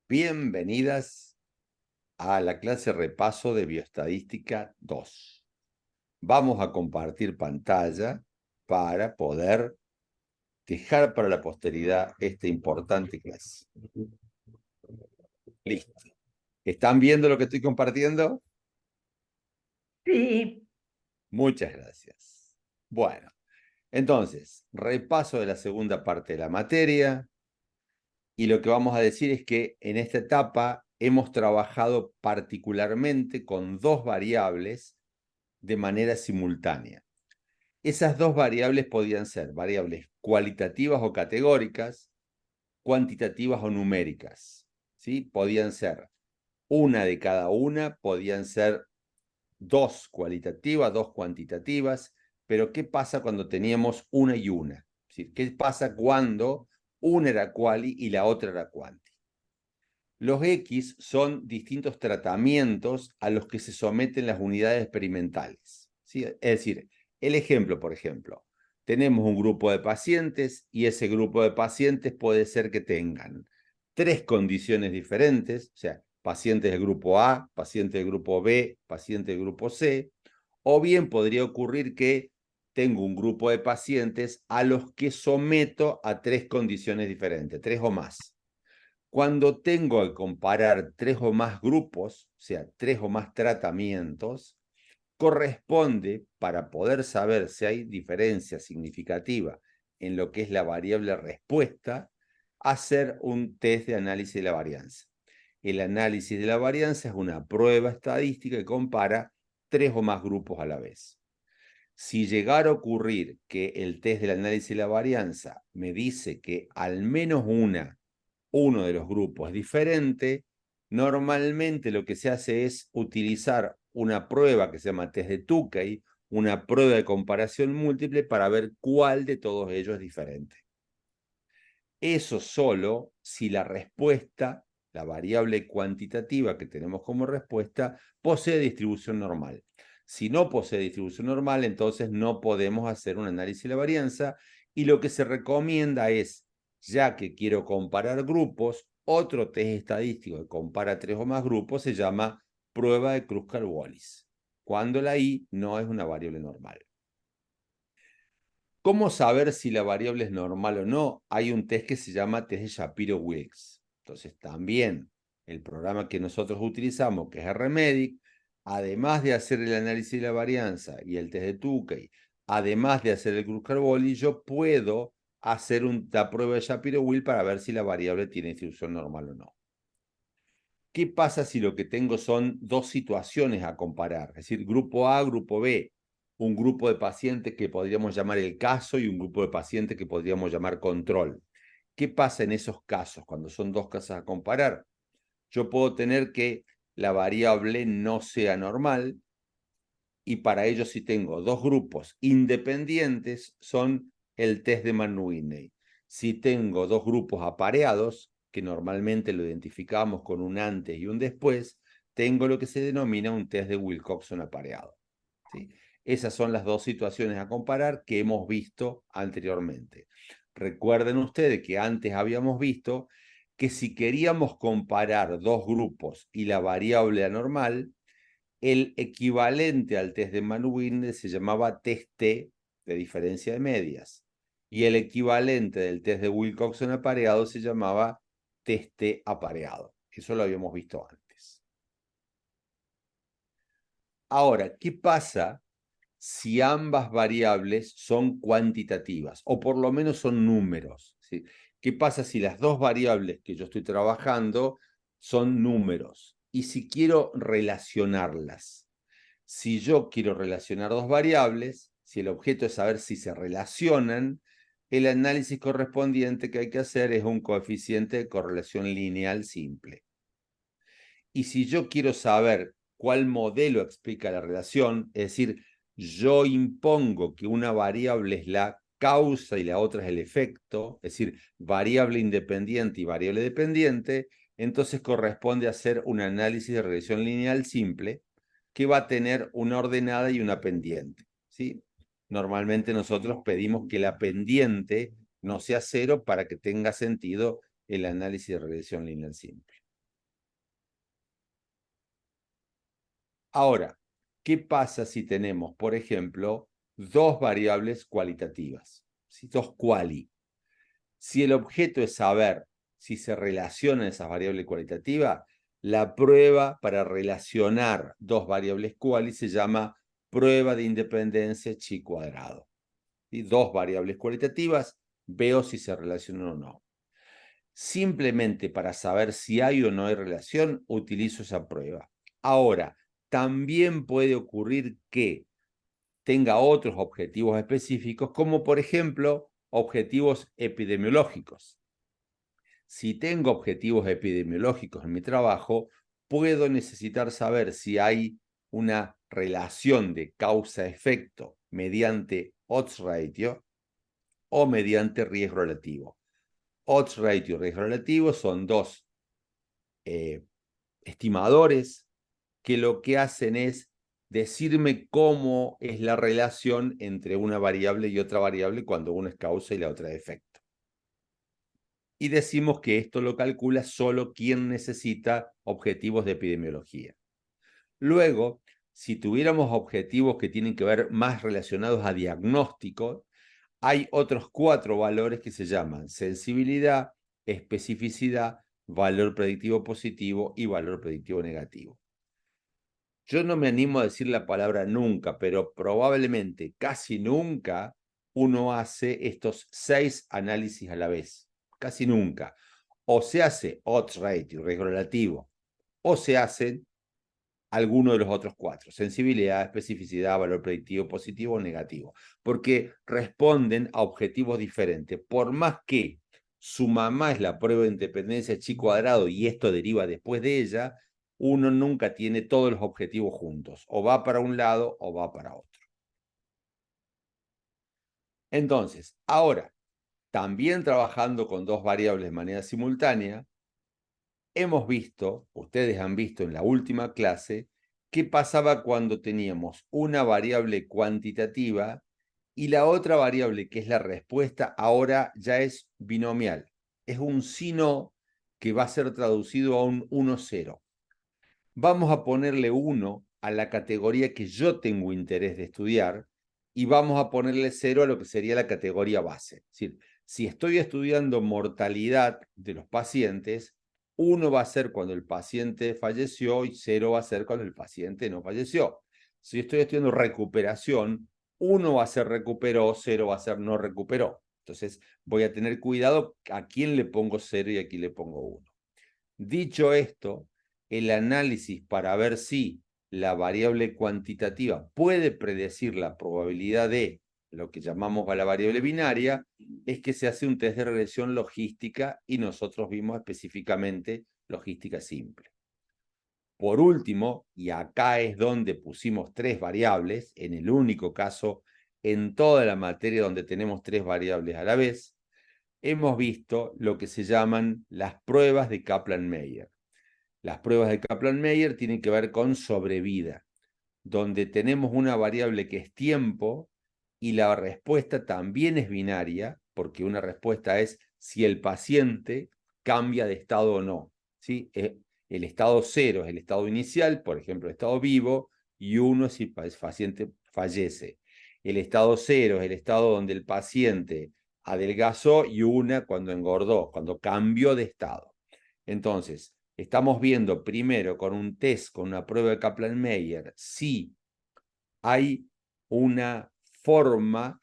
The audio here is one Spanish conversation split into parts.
Bienvenidas a la clase repaso de Bioestadística 2. Vamos a compartir pantalla para poder dejar para la posteridad esta importante clase. Listo. ¿Están viendo lo que estoy compartiendo? Sí, Muchas gracias. Bueno, entonces, repaso de la segunda parte de la materia. Y lo que vamos a decir es que en esta etapa hemos trabajado particularmente con dos variables de manera simultánea. Esas dos variables podían ser variables cualitativas o categóricas, cuantitativas o numéricas, ¿sí? Podían ser una de cada una, podían ser dos cualitativas, dos cuantitativas, pero ¿qué pasa cuando teníamos una y una? ¿Sí? ¿Qué pasa cuando una era quali y la otra era quanti? Los X son distintos tratamientos a los que se someten las unidades experimentales, ¿sí? Es decir, el ejemplo, por ejemplo, tenemos un grupo de pacientes y ese grupo de pacientes puede ser que tengan tres condiciones diferentes, o sea, pacientes del grupo A, pacientes del grupo B, pacientes del grupo C, o bien podría ocurrir que tengo un grupo de pacientes a los que someto a tres condiciones diferentes, tres o más. Cuando tengo que comparar tres o más grupos, o sea, tres o más tratamientos, corresponde, para poder saber si hay diferencia significativa en lo que es la variable respuesta, hacer un test de análisis de la varianza. El análisis de la varianza es una prueba estadística que compara tres o más grupos a la vez. Si llegara a ocurrir que el test del análisis de la varianza me dice que al menos uno de los grupos es diferente, normalmente lo que se hace es utilizar una prueba que se llama test de Tukey, una prueba de comparación múltiple para ver cuál de todos ellos es diferente. Eso solo si la respuesta, la variable cuantitativa que tenemos como respuesta, posee distribución normal. Si no posee distribución normal, entonces no podemos hacer un análisis de la varianza y lo que se recomienda es, ya que quiero comparar grupos, otro test estadístico que compara tres o más grupos se llama prueba de Kruskal-Wallis, cuando la I no es una variable normal. ¿Cómo saber si la variable es normal o no? Hay un test que se llama test de Shapiro-Wilks. Entonces, también el programa que nosotros utilizamos, que es RMedic, además de hacer el análisis de la varianza y el test de Tukey, además de hacer el Kruskal-Wallis, yo puedo hacer la prueba de Shapiro-Wilks para ver si la variable tiene distribución normal o no. ¿Qué pasa si lo que tengo son dos situaciones a comparar? Es decir, grupo A, grupo B, un grupo de pacientes que podríamos llamar el caso y un grupo de pacientes que podríamos llamar control. ¿Qué pasa en esos casos cuando son dos casos a comparar? Yo puedo tener que la variable no sea normal y para ello si tengo dos grupos independientes son el test de Mann-Whitney. Si tengo dos grupos apareados, que normalmente lo identificamos con un antes y un después, tengo lo que se denomina un test de Wilcoxon apareado. ¿Sí? Esas son las dos situaciones a comparar que hemos visto anteriormente. Recuerden ustedes que antes habíamos visto que si queríamos comparar dos grupos y la variable anormal, el equivalente al test de Mann-Whitney se llamaba test T de diferencia de medias y el equivalente del test de Wilcoxon apareado se llamaba test T apareado. Eso lo habíamos visto antes. Ahora, ¿qué pasa si ambas variables son cuantitativas o por lo menos son números? ¿Sí? ¿Qué pasa si las dos variables que yo estoy trabajando son números? Y si quiero relacionarlas. Si yo quiero relacionar dos variables, si el objeto es saber si se relacionan, el análisis correspondiente que hay que hacer es un coeficiente de correlación lineal simple. Y si yo quiero saber cuál modelo explica la relación, es decir, yo impongo que una variable es la causa y la otra es el efecto, es decir, variable independiente y variable dependiente, entonces corresponde hacer un análisis de regresión lineal simple que va a tener una ordenada y una pendiente, ¿sí? Normalmente nosotros pedimos que la pendiente no sea cero para que tenga sentido el análisis de regresión lineal simple. Ahora, ¿qué pasa si tenemos, por ejemplo, dos variables cualitativas? ¿Sí? Dos quali. Si el objeto es saber si se relacionan esas variables cualitativas, la prueba para relacionar dos variables quali se llama prueba de independencia chi cuadrado. ¿Sí? Dos variables cualitativas, veo si se relacionan o no. Simplemente para saber si hay o no hay relación, utilizo esa prueba. Ahora, también puede ocurrir que tenga otros objetivos específicos, como por ejemplo, objetivos epidemiológicos. Si tengo objetivos epidemiológicos en mi trabajo, puedo necesitar saber si hay una relación de causa-efecto mediante odds ratio o mediante riesgo relativo. Odds ratio y riesgo relativo son dos estimadores que lo que hacen es decirme cómo es la relación entre una variable y otra variable cuando una es causa y la otra es efecto. Y decimos que esto lo calcula solo quien necesita objetivos de epidemiología. Luego, si tuviéramos objetivos que tienen que ver más relacionados a diagnóstico, hay otros 4 valores que se llaman sensibilidad, especificidad, valor predictivo positivo y valor predictivo negativo. Yo no me animo a decir la palabra nunca, pero probablemente casi nunca uno hace estos 6 análisis a la vez. Casi nunca. O se hace odds ratio, riesgo relativo, o se hacen alguno de los otros 4, sensibilidad, especificidad, valor predictivo positivo o negativo, porque responden a objetivos diferentes. Por más que su mamá es la prueba de independencia chi cuadrado y esto deriva después de ella, uno nunca tiene todos los objetivos juntos, o va para un lado o va para otro. Entonces, ahora, también trabajando con dos variables de manera simultánea, hemos visto, ustedes han visto en la última clase, qué pasaba cuando teníamos una variable cuantitativa y la otra variable, que es la respuesta, ahora ya es binomial. Es un sí no que va a ser traducido a un 1-0. Vamos a ponerle 1 a la categoría que yo tengo interés de estudiar y vamos a ponerle 0 a lo que sería la categoría base. Es decir, si estoy estudiando mortalidad de los pacientes, 1 va a ser cuando el paciente falleció y 0 va a ser cuando el paciente no falleció. Si estoy estudiando recuperación, 1 va a ser recuperó, 0 va a ser no recuperó. Entonces voy a tener cuidado a quién le pongo 0 y a quién le pongo 1. Dicho esto, el análisis para ver si la variable cuantitativa puede predecir la probabilidad de lo que llamamos a la variable binaria, es que se hace un test de regresión logística y nosotros vimos específicamente logística simple. Por último, y acá es donde pusimos 3 variables, en el único caso en toda la materia donde tenemos 3 variables a la vez, hemos visto lo que se llaman las pruebas de Kaplan-Meier. Las pruebas de Kaplan-Meier tienen que ver con sobrevida, donde tenemos una variable que es tiempo y la respuesta también es binaria, porque una respuesta es si el paciente cambia de estado o no. ¿Sí? El estado 0 es el estado inicial, por ejemplo, el estado vivo, y 1 es si el paciente fallece. El estado 0 es el estado donde el paciente adelgazó y 1 cuando engordó, cuando cambió de estado. Entonces, estamos viendo primero con un test, con una prueba de Kaplan-Meier, si hay una forma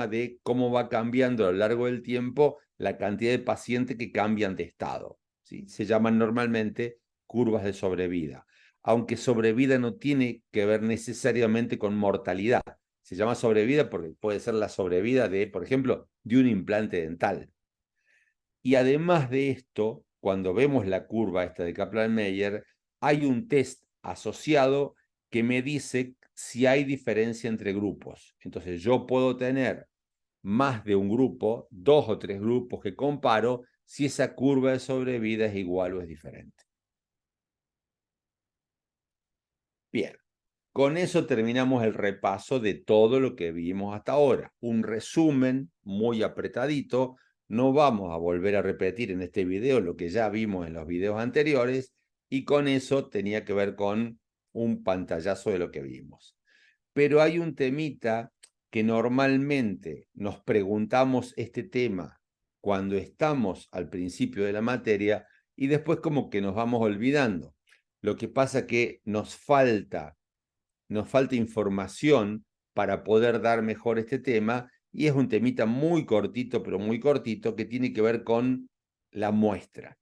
de cómo va cambiando a lo largo del tiempo la cantidad de pacientes que cambian de estado. ¿Sí? Se llaman normalmente curvas de sobrevida, aunque sobrevida no tiene que ver necesariamente con mortalidad. Se llama sobrevida porque puede ser la sobrevida de, por ejemplo, de un implante dental. Y además de esto, cuando vemos la curva esta de Kaplan-Meier, hay un test asociado que me dice si hay diferencia entre grupos. Entonces yo puedo tener más de un grupo, 2 o 3 grupos que comparo si esa curva de sobrevida es igual o es diferente. Bien, con eso terminamos el repaso de todo lo que vimos hasta ahora. Un resumen muy apretadito. No vamos a volver a repetir en este video lo que ya vimos en los videos anteriores y con eso tenía que ver con un pantallazo de lo que vimos. Pero hay un temita que normalmente nos preguntamos este tema cuando estamos al principio de la materia y después como que nos vamos olvidando. Lo que pasa que nos falta información para poder dar mejor este tema y es un temita muy cortito, pero muy cortito, que tiene que ver con la muestra.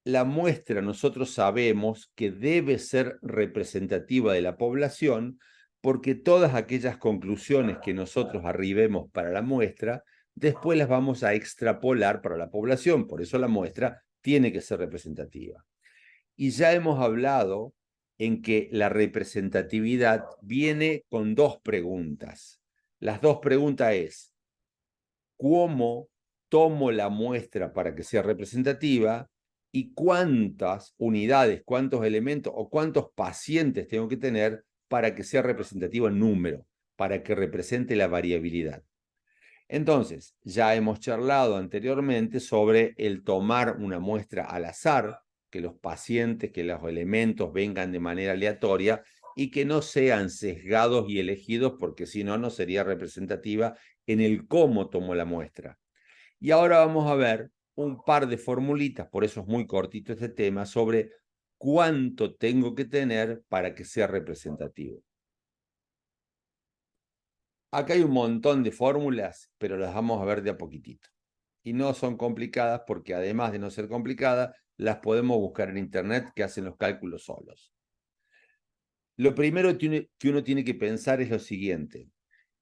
La muestra nosotros sabemos que debe ser representativa de la población porque todas aquellas conclusiones que nosotros arribemos para la muestra, después las vamos a extrapolar para la población. Por eso la muestra tiene que ser representativa. Y ya hemos hablado en que la representatividad viene con dos preguntas. Las dos preguntas es, ¿cómo tomo la muestra para que sea representativa? ¿Y cuántas unidades, cuántos elementos o cuántos pacientes tengo que tener para que sea representativo en número, para que represente la variabilidad? Entonces, ya hemos charlado anteriormente sobre el tomar una muestra al azar, que los pacientes, que los elementos vengan de manera aleatoria y que no sean sesgados y elegidos, porque si no, no sería representativa en el cómo tomo la muestra. Y ahora vamos a ver un par de formulitas, por eso es muy cortito este tema, sobre cuánto tengo que tener para que sea representativo. Acá hay un montón de fórmulas, pero las vamos a ver de a poquitito. Y no son complicadas porque además de no ser complicadas, las podemos buscar en internet que hacen los cálculos solos. Lo primero que uno tiene que pensar es lo siguiente.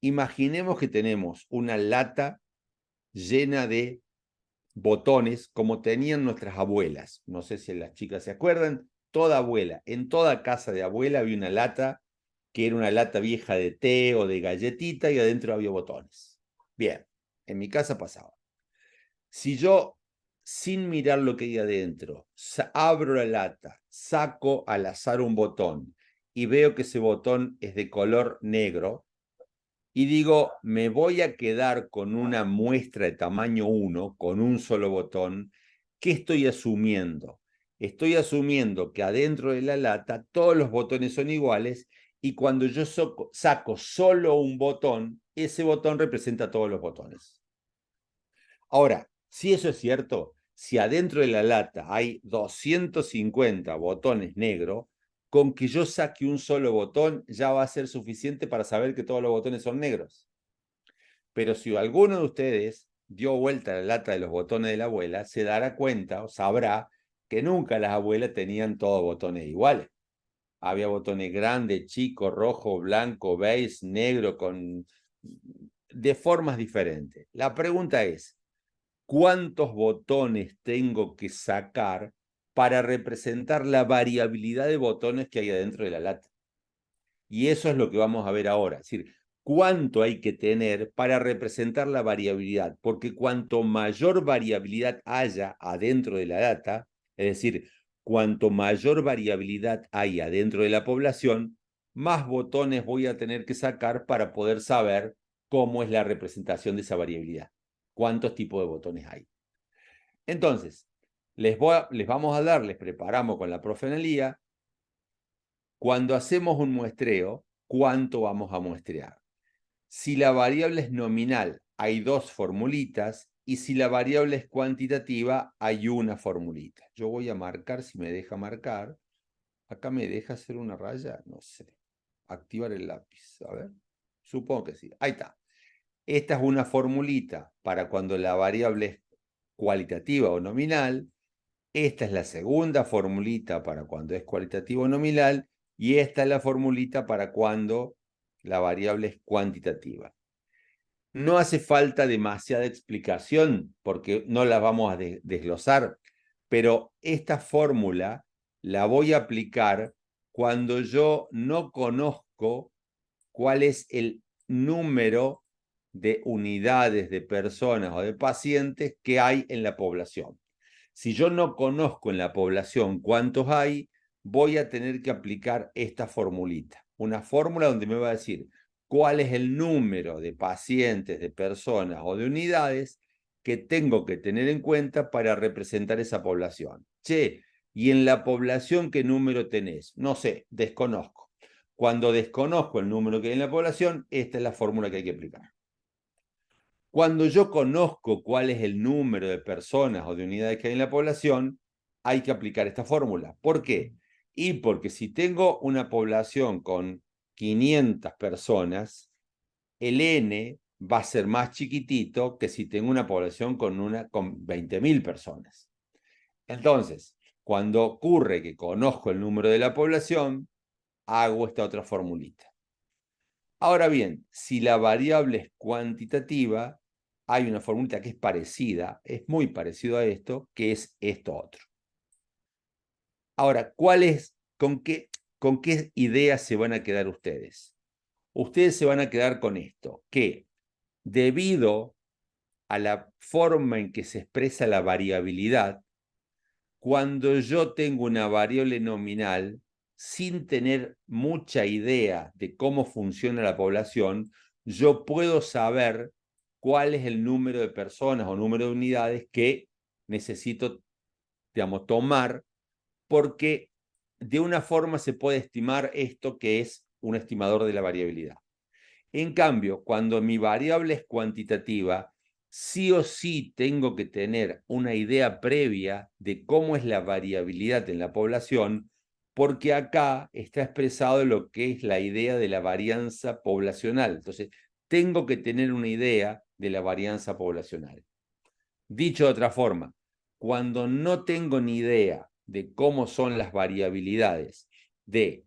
Imaginemos que tenemos una lata llena de botones como tenían nuestras abuelas. No sé si las chicas se acuerdan. Toda abuela, en toda casa de abuela había una lata que era una lata vieja de té o de galletita y adentro había botones. Bien, en mi casa pasaba. Si yo, sin mirar lo que hay adentro, abro la lata, saco al azar un botón y veo que ese botón es de color negro y digo, me voy a quedar con una muestra de tamaño 1, con un solo botón, ¿qué estoy asumiendo? Estoy asumiendo que adentro de la lata todos los botones son iguales y cuando yo saco solo un botón, ese botón representa todos los botones. Ahora, si eso es cierto, si adentro de la lata hay 250 botones negros, con que yo saque un solo botón ya va a ser suficiente para saber que todos los botones son negros. Pero si alguno de ustedes dio vuelta a la lata de los botones de la abuela, se dará cuenta o sabrá que nunca las abuelas tenían todos botones iguales. Había botones grandes, chicos, rojo, blanco, beige, negro, de formas diferentes. La pregunta es, ¿cuántos botones tengo que sacar para representar la variabilidad de botones que hay adentro de la lata? Y eso es lo que vamos a ver ahora. Es decir, ¿cuánto hay que tener para representar la variabilidad? Porque cuanto mayor variabilidad haya adentro de la lata, es decir, cuanto mayor variabilidad hay adentro de la población, más botones voy a tener que sacar para poder saber cómo es la representación de esa variabilidad. ¿Cuántos tipos de botones hay? Entonces, les preparamos con la profe Analía, cuando hacemos un muestreo, ¿cuánto vamos a muestrear? Si la variable es nominal, hay dos formulitas, y si la variable es cuantitativa, hay una formulita. Yo voy a marcar, si me deja marcar. Acá me deja hacer una raya, no sé. Activar el lápiz, a ver. Supongo que sí. Ahí está. Esta es una formulita para cuando la variable es cualitativa o nominal. Esta es la segunda formulita para cuando es cualitativo o nominal. Y esta es la formulita para cuando la variable es cuantitativa. No hace falta demasiada explicación porque no la vamos a desglosar, pero esta fórmula la voy a aplicar cuando yo no conozco cuál es el número de unidades de personas o de pacientes que hay en la población. Si yo no conozco en la población cuántos hay, voy a tener que aplicar esta formulita. Una fórmula donde me va a decir cuál es el número de pacientes, de personas o de unidades que tengo que tener en cuenta para representar esa población. Che, Y en la población, ¿qué número tenés? No sé, desconozco. Cuando desconozco el número que hay en la población, esta es la fórmula que hay que aplicar. Cuando yo conozco cuál es el número de personas o de unidades que hay en la población, hay que aplicar esta fórmula. ¿Por qué? Y porque si tengo una población con 500 personas, el N va a ser más chiquitito que si tengo una población con 20.000 personas. Entonces, cuando ocurre que conozco el número de la población, hago esta otra formulita. Ahora bien, si la variable es cuantitativa, hay una formulita que es parecida, es muy parecido a esto, que es esto otro. Ahora, con qué ideas se van a quedar ustedes? Ustedes se van a quedar con esto, que debido a la forma en que se expresa la variabilidad, cuando yo tengo una variable nominal, sin tener mucha idea de cómo funciona la población, yo puedo saber cuál es el número de personas o número de unidades que necesito, digamos, tomar, porque de una forma se puede estimar esto que es un estimador de la variabilidad. En cambio, cuando mi variable es cuantitativa, sí o sí tengo que tener una idea previa de cómo es la variabilidad en la población, porque acá está expresado lo que es la idea de la varianza poblacional. Entonces, tengo que tener una idea de la varianza poblacional. Dicho de otra forma, cuando no tengo ni idea de cómo son las variabilidades de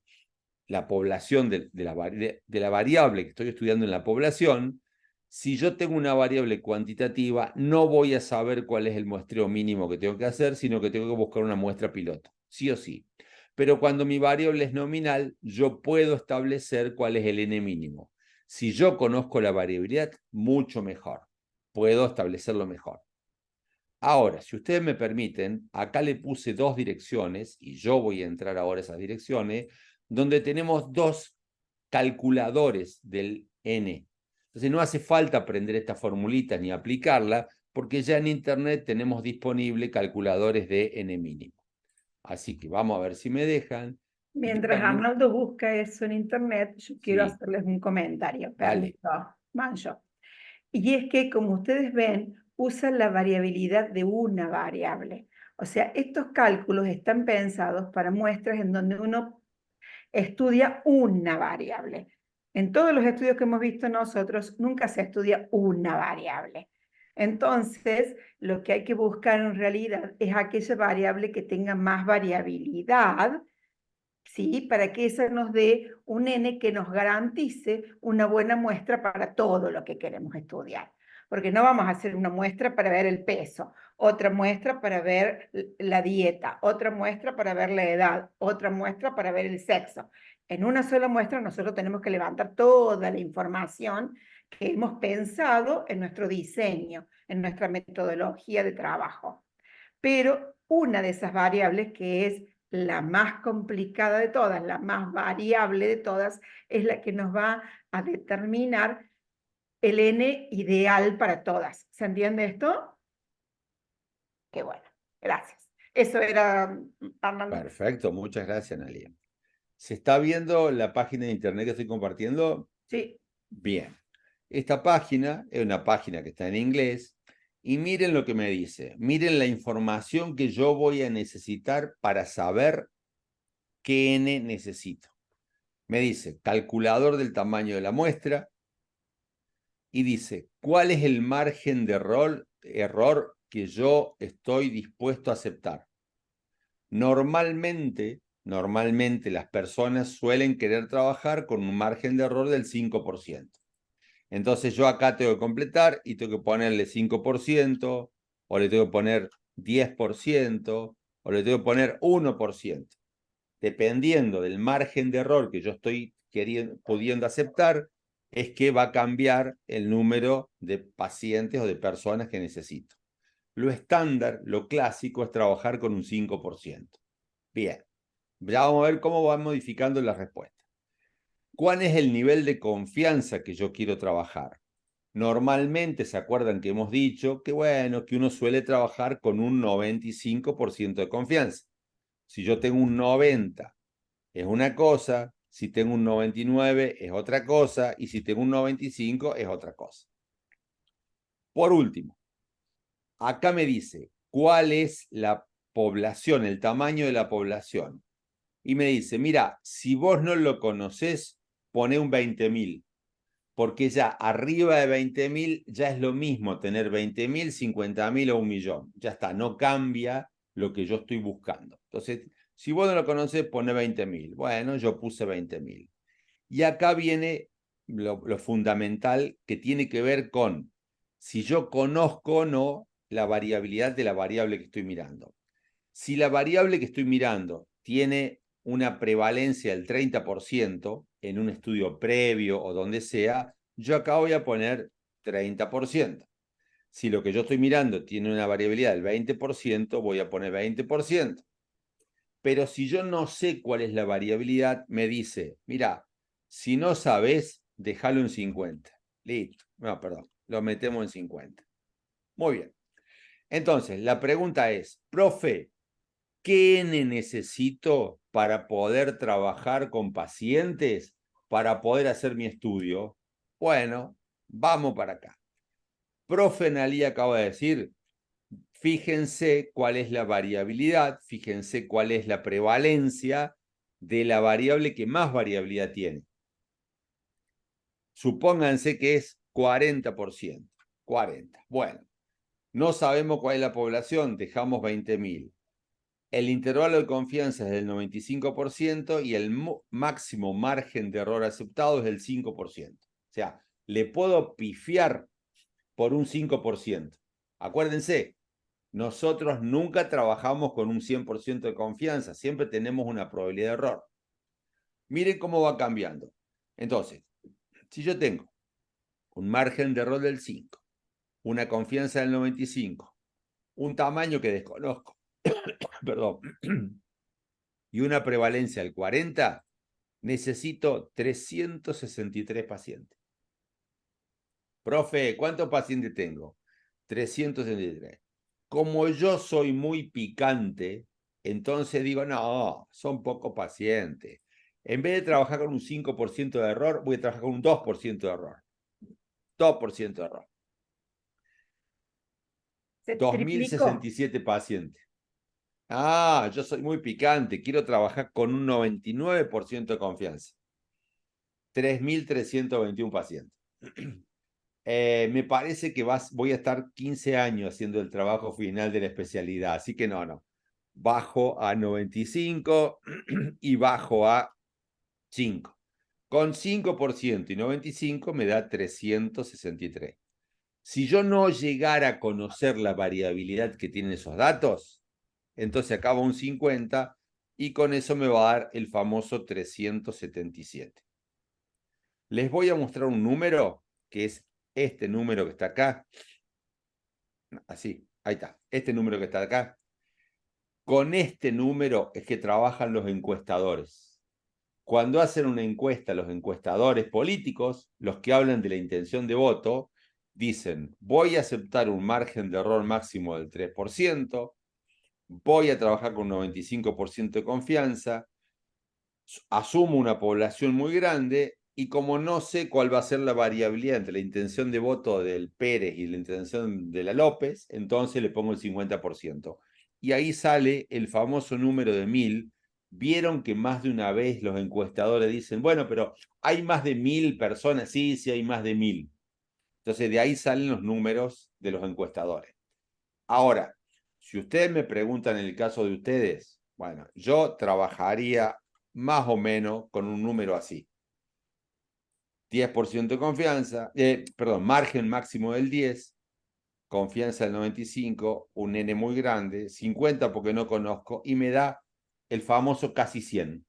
la población de la variable que estoy estudiando en la población, si yo tengo una variable cuantitativa, no voy a saber cuál es el muestreo mínimo que tengo que hacer, sino que tengo que buscar una muestra piloto, sí o sí. Pero cuando mi variable es nominal, yo puedo establecer cuál es el n mínimo. Si yo conozco la variabilidad, mucho mejor. Puedo establecerlo mejor. Ahora, si ustedes me permiten, acá le puse dos direcciones, y yo voy a entrar ahora a esas direcciones, donde tenemos dos calculadores del N. Entonces no hace falta aprender esta formulita ni aplicarla, porque ya en Internet tenemos disponible calculadores de N mínimo. Así que vamos a ver si me dejan. Mientras Arnoldo busca eso en internet, yo quiero Sí, hacerles un comentario. dale. Permiso, Mancho. Y es que, como ustedes ven, usan la variabilidad de una variable. O sea, estos cálculos están pensados para muestras en donde uno estudia una variable. En todos los estudios que hemos visto nosotros, nunca se estudia una variable. Entonces, lo que hay que buscar en realidad es aquella variable que tenga más variabilidad, ¿sí? Para que esa nos dé un N que nos garantice una buena muestra para todo lo que queremos estudiar. Porque no vamos a hacer una muestra para ver el peso, otra muestra para ver la dieta, otra muestra para ver la edad, otra muestra para ver el sexo. En una sola muestra nosotros tenemos que levantar toda la información que hemos pensado en nuestro diseño, en nuestra metodología de trabajo. Pero una de esas variables, que es la más complicada de todas, la más variable de todas, es la que nos va a determinar el N ideal para todas. ¿Se entiende esto? Qué bueno, gracias. Eso era, Armando. Perfecto, muchas gracias, Analia. ¿Se está viendo la página de internet que estoy compartiendo? Sí. Bien. Esta página es una página que está en inglés y miren lo que me dice. Miren la información que yo voy a necesitar para saber qué n necesito. Me dice calculador del tamaño de la muestra y dice cuál es el margen de error que yo estoy dispuesto a aceptar. Normalmente las personas suelen querer trabajar con un margen de error del 5%. Entonces yo acá tengo que completar y tengo que ponerle 5%, o le tengo que poner 10%, o le tengo que poner 1%. Dependiendo del margen de error que yo estoy pudiendo aceptar, es que va a cambiar el número de pacientes o de personas que necesito. Lo estándar, lo clásico, es trabajar con un 5%. Bien, ya vamos a ver cómo van modificando las respuestas. ¿Cuál es el nivel de confianza que yo quiero trabajar? Normalmente, ¿se acuerdan que hemos dicho que, bueno, que uno suele trabajar con un 95% de confianza? Si yo tengo un 90 es una cosa, si tengo un 99 es otra cosa, y si tengo un 95 es otra cosa. Por último, acá me dice cuál es la población, el tamaño de la población. Y me dice, mira, si vos no lo conocés, poné un 20.000, porque ya arriba de 20.000 ya es lo mismo tener 20.000, 50.000 o 1.000.000. Ya está, no cambia lo que yo estoy buscando. Entonces, si vos no lo conocés, poné 20.000. Bueno, yo puse 20.000. Y acá viene lo fundamental que tiene que ver con si yo conozco o no la variabilidad de la variable que estoy mirando. Si la variable que estoy mirando tiene una prevalencia del 30% en un estudio previo o donde sea, yo acá voy a poner 30%. Si lo que yo estoy mirando tiene una variabilidad del 20%, voy a poner 20%. Pero si yo no sé cuál es la variabilidad, me dice, mira, si no sabes, déjalo en 50. Listo. No, perdón, lo metemos en 50. Muy bien. Entonces, la pregunta es, profe, ¿qué necesito para poder trabajar con pacientes, para poder hacer mi estudio? Bueno, vamos para acá. Profe Nalí acaba de decir, fíjense cuál es la variabilidad, fíjense cuál es la prevalencia de la variable que más variabilidad tiene. Supónganse que es 40%. 40. Bueno, no sabemos cuál es la población, dejamos 20.000. El intervalo de confianza es del 95% y el máximo margen de error aceptado es del 5%. O sea, le puedo pifiar por un 5%. Acuérdense, nosotros nunca trabajamos con un 100% de confianza, siempre tenemos una probabilidad de error. Miren cómo va cambiando. Entonces, si yo tengo un margen de error del 5, una confianza del 95, un tamaño que desconozco, perdón, y una prevalencia del 40, necesito 363 pacientes. Profe, ¿cuántos pacientes tengo? 363. Como yo soy muy picante, entonces digo, no, son pocos pacientes. En vez de trabajar con un 5% de error, voy a trabajar con un 2% de error. 2% de error. Se triplicó. 2.067 pacientes. Ah, yo soy muy picante, quiero trabajar con un 99% de confianza. 3.321 pacientes. Me parece que voy a estar 15 años haciendo el trabajo final de la especialidad, así que no. Bajo a 95 y bajo a 5. Con 5% y 95 me da 363. Si yo no llegara a conocer la variabilidad que tienen esos datos, entonces acabo un 50 y con eso me va a dar el famoso 377. Les voy a mostrar un número que es este número que está acá. Así, ahí está. Este número que está acá. Con este número es que trabajan los encuestadores. Cuando hacen una encuesta, los encuestadores políticos, los que hablan de la intención de voto, dicen, voy a aceptar un margen de error máximo del 3%, voy a trabajar con un 95% de confianza, asumo una población muy grande y como no sé cuál va a ser la variabilidad entre la intención de voto del Pérez y la intención de la López, entonces le pongo el 50%. Y ahí sale el famoso número de 1.000. Vieron que más de una vez los encuestadores dicen, bueno, pero hay más de 1.000 personas, sí, sí hay más de 1.000. Entonces de ahí salen los números de los encuestadores. Ahora, si ustedes me preguntan en el caso de ustedes, bueno, yo trabajaría más o menos con un número así. 10% de confianza, perdón, margen máximo del 10, confianza del 95, un N muy grande, 50 porque no conozco, y me da el famoso casi 100.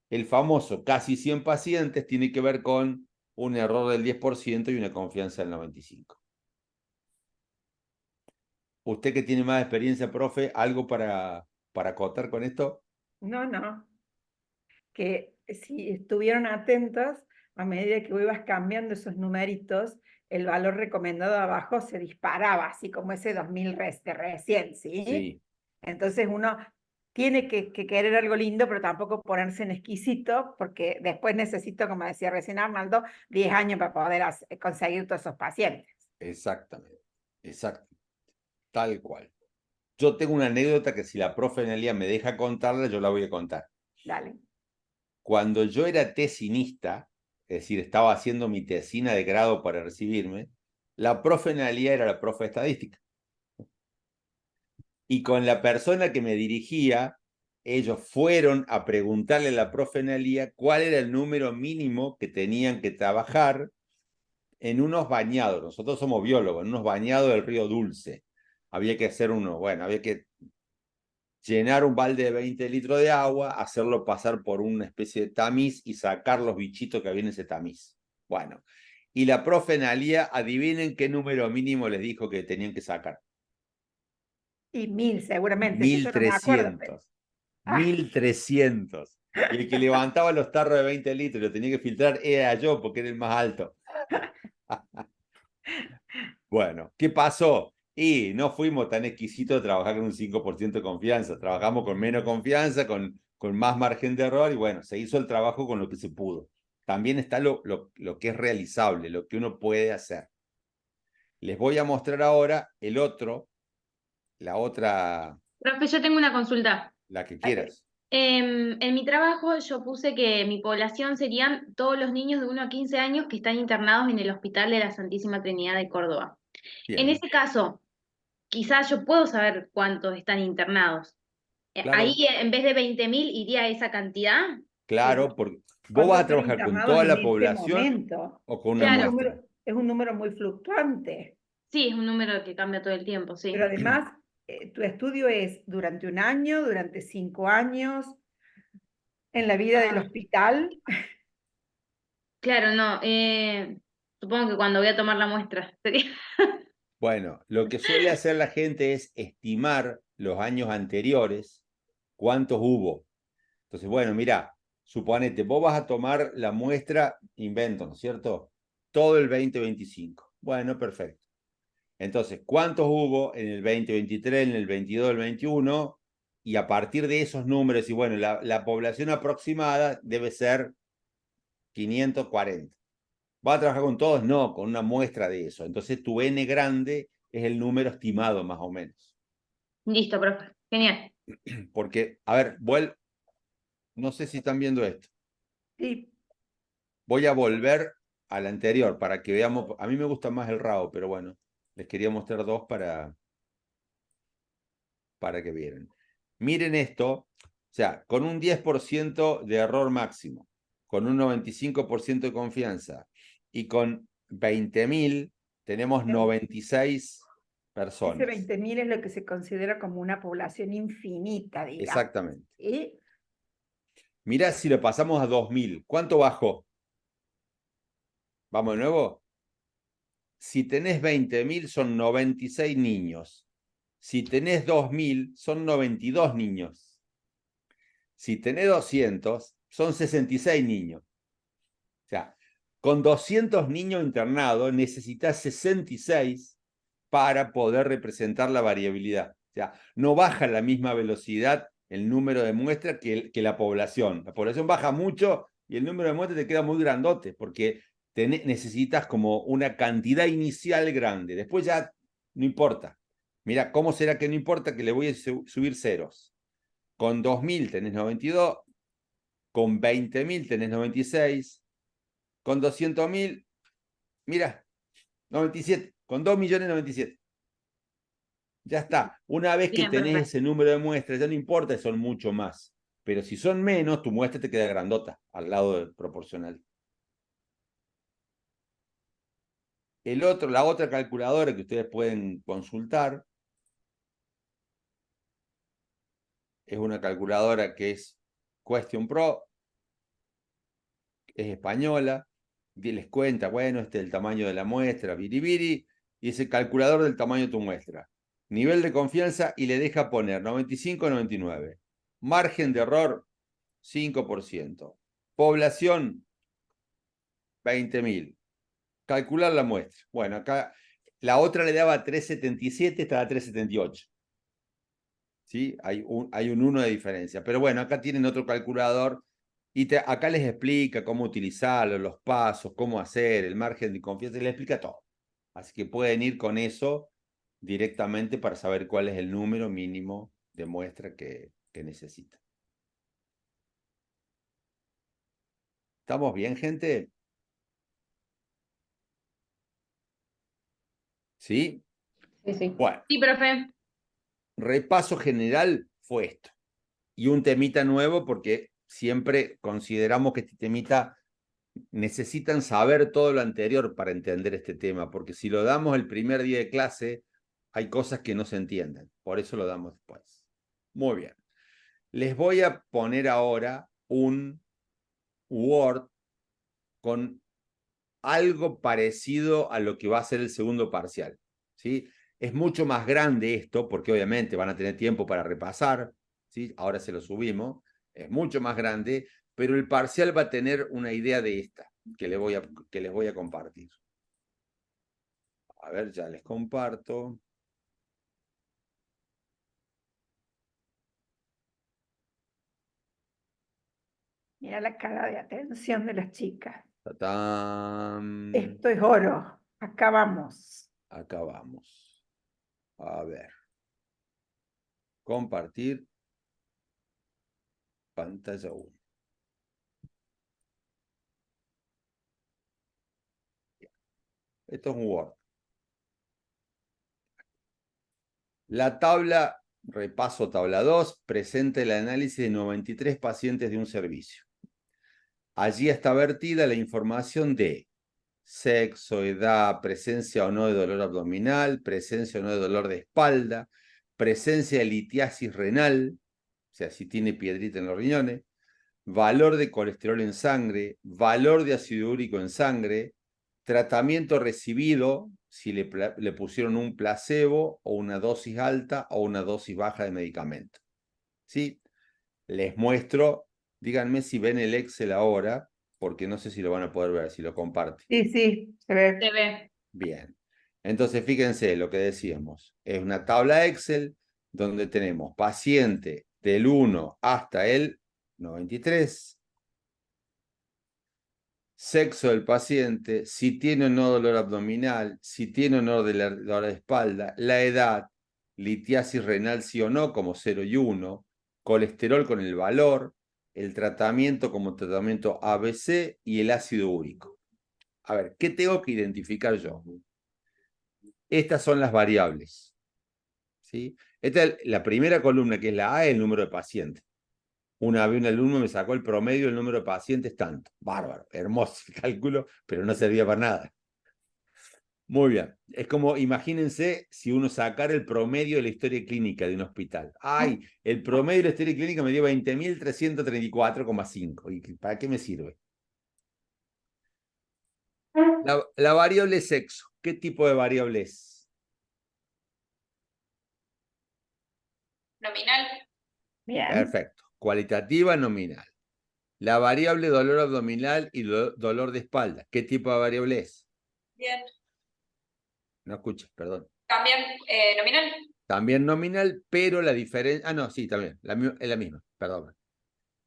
El famoso casi 100 pacientes tiene que ver con un error del 10% y una confianza del 95. Usted que tiene más experiencia, profe, ¿algo para acotar con esto? No, no. Que si estuvieron atentos, a medida que ibas cambiando esos numeritos, el valor recomendado abajo se disparaba, así como ese 2000 de recién, ¿sí? Sí. Entonces uno tiene que querer algo lindo, pero tampoco ponerse en exquisito, porque después necesito, como decía recién Arnaldo, 10 años para poder conseguir todos esos pacientes. Exactamente, exacto, tal cual. Yo tengo una anécdota que si la profe Nelia me deja contarla, yo la voy a contar. Dale. Cuando yo era tesinista, es decir, estaba haciendo mi tesina de grado para recibirme, la profe Nelia era la profe de estadística. Y con la persona que me dirigía, ellos fueron a preguntarle a la profe Nelia cuál era el número mínimo que tenían que trabajar en unos bañados. Nosotros somos biólogos, en unos bañados del río Dulce. Había que hacer había que llenar un balde de 20 litros de agua, hacerlo pasar por una especie de tamiz y sacar los bichitos que había en ese tamiz. Bueno, y la profe Nalía, adivinen qué número mínimo les dijo que tenían que sacar. Y 1000 seguramente, si Mil yo no me acuerdo. Pero... trescientos. Ah, 1300. Y el que levantaba los tarros de 20 litros y lo tenía que filtrar era yo, porque era el más alto. Bueno, ¿qué pasó? Y no fuimos tan exquisitos de trabajar con un 5% de confianza, trabajamos con menos confianza, con más margen de error y bueno, se hizo el trabajo con lo que se pudo. También está lo que es realizable, lo que uno puede hacer. Les voy a mostrar ahora la otra, Profe, yo tengo una consulta. la que ok. quieras. En mi trabajo yo puse que mi población serían todos los niños de 1 a 15 años que están internados en el Hospital de la Santísima Trinidad de Córdoba. En Bien, ese caso, quizás yo puedo saber cuántos están internados. Ahí, claro, en vez de 20.000, iría esa cantidad. Sí. claro, porque vos ¿Cuántos vas a están trabajar con internados toda en la este población momento? o con una Es un Claro, muestra. número, es un número muy fluctuante, sí, es un número que cambia todo el tiempo, pero sí. además tu estudio es durante un año, durante 5 años, en la vida del Ah, hospital. claro, no. Supongo que cuando voy a tomar la muestra sería. Bueno, lo que suele hacer la gente es estimar los años anteriores, cuántos hubo. Entonces, bueno, mira, suponete, vos vas a tomar la muestra, invento, ¿no es cierto? Todo el 2025. Bueno, perfecto. Entonces, ¿cuántos hubo en el 2023, en el 22, el 21? Y a partir de esos números, y bueno, la población aproximada debe ser 540. ¿Va a trabajar con todos? No, con una muestra de eso. Entonces tu N grande es el número estimado más o menos. Listo, profe. Genial. Porque, a ver, no sé si están viendo esto. Sí, Voy a volver al anterior para que veamos. A mí me gusta más el RAW, pero bueno, les quería mostrar dos para que vieran. Miren esto, o sea, con un 10% de error máximo, con un 95% de confianza y con 20.000 tenemos 96 ese personas. 20.000 es lo que se considera como una población infinita, digamos. Exactamente. ¿Sí? Mirá si lo pasamos a 2.000. ¿Cuánto bajó? Vamos de nuevo. Si tenés 20.000 son 96 niños. Si tenés 2.000 son 92 niños. Si tenés 200 son 66 niños. O sea, con 200 niños internados necesitas 66 para poder representar la variabilidad. O sea, no baja a la misma velocidad el número de muestras que la población. La población baja mucho y el número de muestras te queda muy grandote porque necesitas como una cantidad inicial grande. Después ya no importa. Mira, ¿cómo será que no importa que le voy a subir ceros? Con 2.000 tenés 92, con 20.000 tenés 96, con 200.000, mira, 97, con 2.097. Ya está. Una vez que Bien, tenés profe. ese número de muestras, ya no importa si son mucho más. Pero si son menos, tu muestra te queda grandota al lado del proporcional. La otra calculadora que ustedes pueden consultar es una calculadora que es Question Pro, es española, y les cuenta, bueno, este es el tamaño de la muestra, biribiri, y es el calculador del tamaño de tu muestra. Nivel de confianza y le deja poner 95, 99. Margen de error, 5%. Población, 20.000. Calcular la muestra. Bueno, acá la otra le daba 377, esta da 378. ¿sí? Hay un 1 de diferencia. Pero bueno, acá tienen otro calculador y acá les explica cómo utilizarlo, los pasos, cómo hacer, el margen de confianza, les explica todo. Así que pueden ir con eso directamente para saber cuál es el número mínimo de muestra que necesitan. ¿Estamos bien, gente? ¿Sí? Sí, sí. Bueno, Sí, profe. repaso general fue esto. Y un temita nuevo porque siempre consideramos que este temita necesitan saber todo lo anterior para entender este tema, porque si lo damos el primer día de clase, hay cosas que no se entienden. Por eso lo damos después. Muy bien. Les voy a poner ahora un Word con algo parecido a lo que va a ser el segundo parcial, ¿sí? Es mucho más grande esto, porque obviamente van a tener tiempo para repasar, ¿sí? Ahora se lo subimos, es mucho más grande, pero el parcial va a tener una idea de esta, que les voy a compartir. A ver, ya les comparto. Mira la cara de atención de las chicas. ¡Tatán! Esto es oro. Acá vamos. Acá vamos. A ver. Compartir pantalla 1. Esto es un Word. La tabla, repaso tabla 2, presenta el análisis de 93 pacientes de un servicio. Allí está vertida la información de sexo, edad, presencia o no de dolor abdominal, presencia o no de dolor de espalda, presencia de litiasis renal, o sea, si tiene piedrita en los riñones, valor de colesterol en sangre, valor de ácido úrico en sangre, tratamiento recibido, si le pusieron un placebo o una dosis alta o una dosis baja de medicamento. ¿Sí? Les muestro, díganme si ven el Excel ahora, porque no sé si lo van a poder ver, si lo comparte. Sí, se ve. Se ve. Bien. Entonces, fíjense lo que decíamos. Es una tabla Excel donde tenemos paciente del 1 hasta el 93, sexo del paciente, si tiene o no dolor abdominal, si tiene o no dolor de espalda, la edad, litiasis renal sí o no, como 0 y 1, colesterol con el valor, el tratamiento como tratamiento ABC y el ácido úrico. A ver, ¿qué tengo que identificar yo? Estas son las variables. ¿Sí? Esta es la primera columna, que es la A, es el número de pacientes. Una vez un alumno me sacó el promedio del número de pacientes tanto. Bárbaro, hermoso el cálculo, pero no servía para nada. Muy bien. Es como, imagínense si uno sacara el promedio de la historia clínica de un hospital. Ay, el promedio de la historia clínica me dio 20.334,5. ¿Y para qué me sirve? La variable sexo. ¿Qué tipo de variable es? Nominal. Bien. Perfecto. Cualitativa, nominal. La variable dolor abdominal y dolor de espalda. ¿Qué tipo de variable es? Bien. No escuchas, perdón. También nominal. También nominal, pero la diferencia... Ah, no, sí, también. Es la misma, perdón.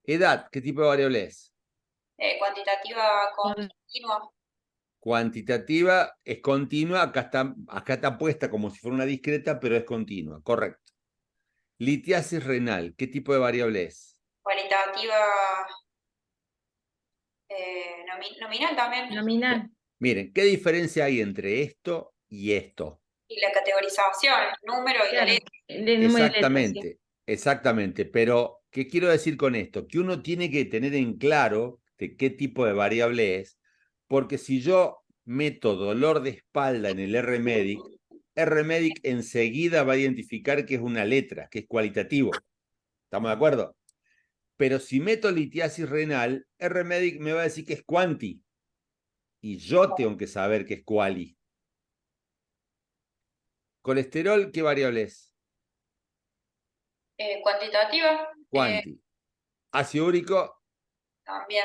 Edad, ¿qué tipo de variable es? Cuantitativa continua. Cuantitativa es continua, acá está puesta como si fuera una discreta, pero es continua, correcto. Litiasis renal, ¿qué tipo de variable es? Cualitativa nominal también. Nominal. Miren, ¿qué diferencia hay entre esto y esto? Y la categorización, número y la letra. Exactamente, exactamente. Pero, ¿qué quiero decir con esto? Que uno tiene que tener en claro de qué tipo de variable es, porque si yo meto dolor de espalda en el RMedic enseguida va a identificar que es una letra, que es cualitativo. ¿Estamos de acuerdo? Pero si meto litiasis renal, RMedic me va a decir que es cuanti. Y yo tengo que saber que es quali. Colesterol, ¿qué variable es? Cuantitativa. Cuanti. Ácido úrico, También.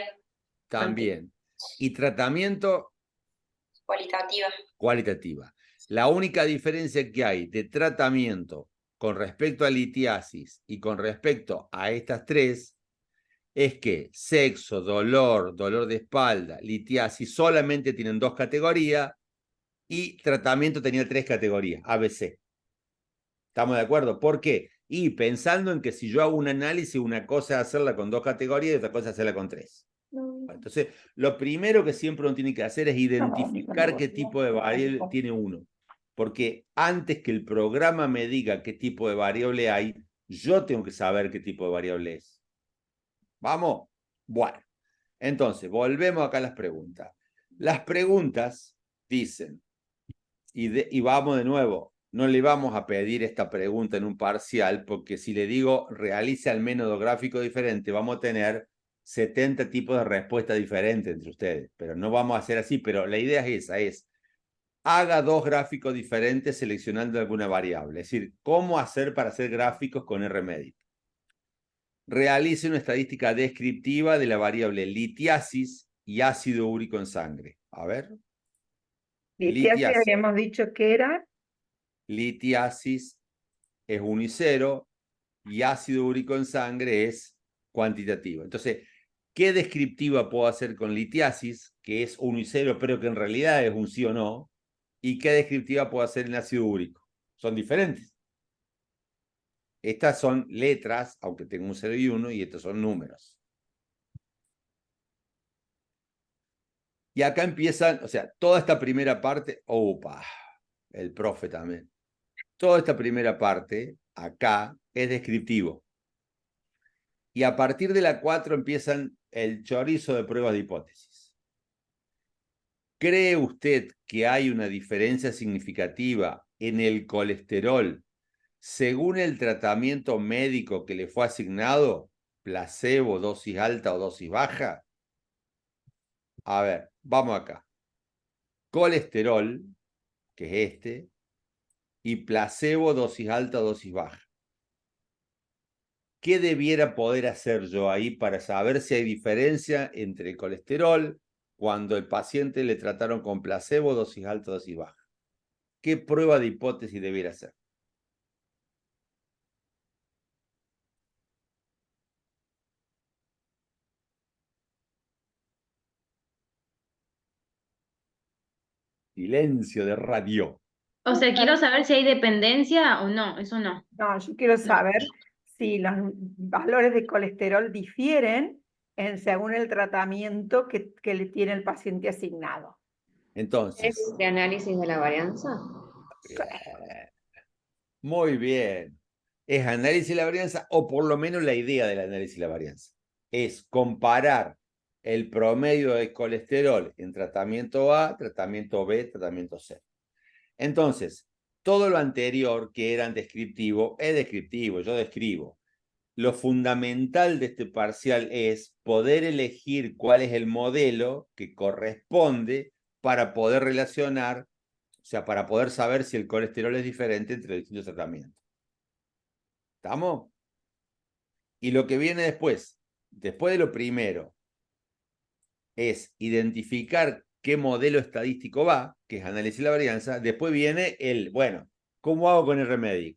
también. Y tratamiento, Cualitativa. cualitativa. La única diferencia que hay de tratamiento con respecto a litiasis y con respecto a estas tres es que sexo, dolor, dolor de espalda, litiasis solamente tienen 2 categorías y tratamiento tenía 3 categorías, ABC. ¿Estamos de acuerdo? ¿Por qué? Y pensando en que si yo hago un análisis, una cosa es hacerla con 2 categorías y otra cosa es hacerla con 3. Entonces, lo primero que siempre uno tiene que hacer es identificar qué tipo de variable tiene uno. Porque antes que el programa me diga qué tipo de variable hay, yo tengo que saber qué tipo de variable es. ¿Vamos? Bueno, entonces, volvemos acá a las preguntas. Las preguntas dicen, y vamos de nuevo, no le vamos a pedir esta pregunta en un parcial, porque si le digo realice al menos 2 gráficos diferentes, vamos a tener 70 tipos de respuestas diferentes entre ustedes, pero no vamos a hacer así, pero la idea es esa, es haga 2 gráficos diferentes seleccionando alguna variable, es decir, cómo hacer para hacer gráficos con RMedit. Realice una estadística descriptiva de la variable litiasis y ácido úrico en sangre. A ver. Litiasis habíamos dicho que era. Litiasis es 1 y 0 y ácido úrico en sangre es cuantitativo. Entonces, ¿qué descriptiva puedo hacer con litiasis, que es 1 y 0, pero que en realidad es un sí o no? ¿Y qué descriptiva puedo hacer en ácido úrico? Son diferentes. Estas son letras, aunque tengo un 0 y 1, y estos son números. Y acá empiezan, o sea, toda esta primera parte, opa, el profe también. Toda esta primera parte, acá, es descriptivo. Y a partir de la 4 empiezan el chorizo de pruebas de hipótesis. ¿Cree usted que hay una diferencia significativa en el colesterol según el tratamiento médico que le fue asignado? ¿Placebo, dosis alta o dosis baja? A ver, vamos acá. Colesterol, que es este, y placebo, dosis alta o dosis baja. ¿Qué debiera poder hacer yo ahí para saber si hay diferencia entre el colesterol cuando el paciente le trataron con placebo, dosis alta, dosis baja? ¿Qué prueba de hipótesis debiera hacer? Silencio de radio. O sea, quiero saber si hay dependencia o no, eso no. No, yo quiero No. saber si los valores de colesterol difieren según el tratamiento que le tiene el paciente asignado. Entonces, ¿Es de análisis de la varianza? muy bien. ¿Es análisis de la varianza o por lo menos la idea del análisis de la varianza? Es comparar el promedio de colesterol en tratamiento A, tratamiento B, tratamiento C. Entonces, todo lo anterior que eran descriptivo es descriptivo, yo describo. Lo fundamental de este parcial es poder elegir cuál es el modelo que corresponde para poder relacionar, o sea, para poder saber si el colesterol es diferente entre los distintos tratamientos. ¿Estamos? Y lo que viene después de lo primero, es identificar qué modelo estadístico va, que es análisis de la varianza. Después viene bueno, ¿cómo hago con el remedio?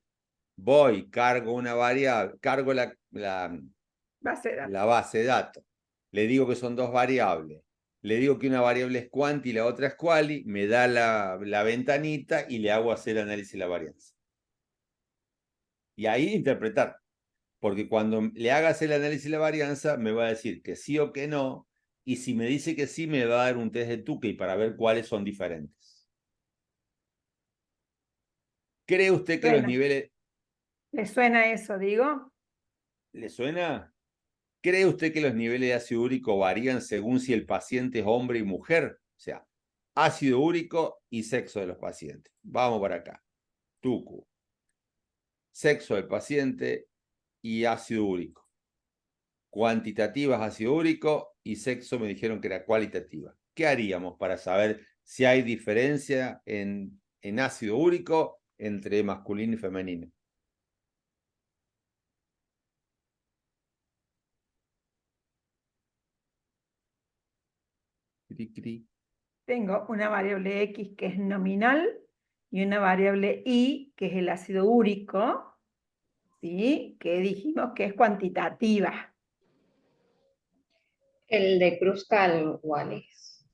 Voy, cargo una variable, cargo la Base de datos. base de datos. Le digo que son 2 variables. Le digo que una variable es cuanti y la otra es quali, me da la ventanita y le hago hacer análisis de la varianza. Y ahí interpretar. Porque cuando le hagas el análisis de la varianza, me va a decir que sí o que no, y si me dice que sí, me va a dar un test de Tukey para ver cuáles son diferentes. ¿Cree usted que los niveles... ¿Le suena eso, digo? ¿Le suena? ¿Cree usted que los niveles de ácido úrico varían según si el paciente es hombre y mujer? O sea, ácido úrico y sexo de los pacientes. Vamos para acá. Tucu. Sexo del paciente y ácido úrico. Cuantitativas ácido úrico y sexo me dijeron que era cualitativa. ¿Qué haríamos para saber si hay diferencia en ácido úrico entre masculino y femenino? Cri, cri. Tengo una variable X que es nominal y una variable Y que es el ácido úrico. ¿sí? Que dijimos que es cuantitativa. El de Kruskal-Wallis.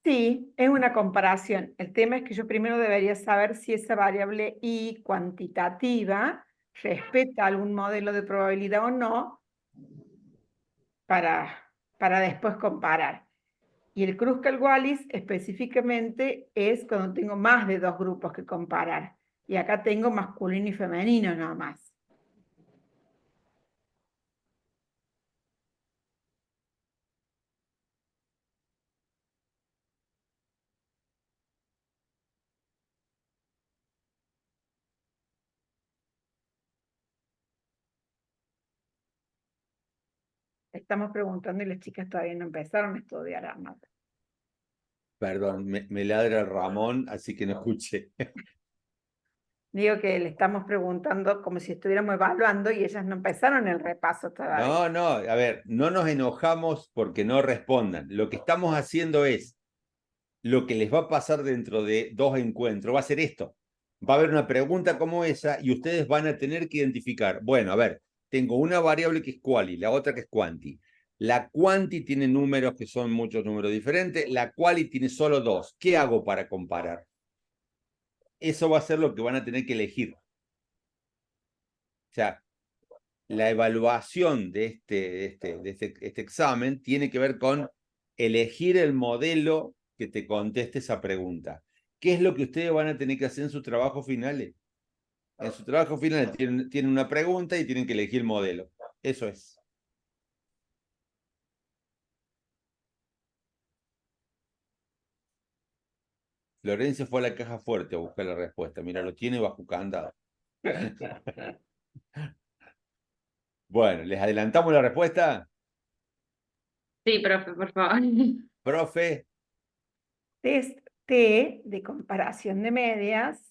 Sí, es una comparación. El tema es que yo primero debería saber si esa variable y cuantitativa respeta algún modelo de probabilidad o no para después comparar. Y el Kruskal-Wallis específicamente es cuando tengo más de dos grupos que comparar. Y acá tengo masculino y femenino nada más. Estamos preguntando y las chicas todavía no empezaron a estudiar armas. Perdón, me ladra el Ramón, así que no escuché. Digo que le estamos preguntando como si estuviéramos evaluando y ellas no empezaron el repaso todavía. No, a ver, no nos enojamos porque no respondan. Lo que estamos haciendo es, lo que les va a pasar dentro de 2 encuentros va a ser esto. Va a haber una pregunta como esa y ustedes van a tener que identificar, bueno, a ver, tengo una variable que es quali, la otra que es quanti. La quanti tiene números que son muchos números diferentes, la quali tiene solo 2. ¿Qué hago para comparar? Eso va a ser lo que van a tener que elegir. O sea, la evaluación de este examen tiene que ver con elegir el modelo que te conteste esa pregunta. ¿Qué es lo que ustedes van a tener que hacer en sus trabajos finales? En su trabajo final tienen una pregunta y tienen que elegir el modelo. Eso es. Florencia fue a la caja fuerte a buscar la respuesta. Mira, lo tiene bajo candado. Bueno, ¿les adelantamos la respuesta? Sí, profe, por favor. Profe, Test T de comparación de medias,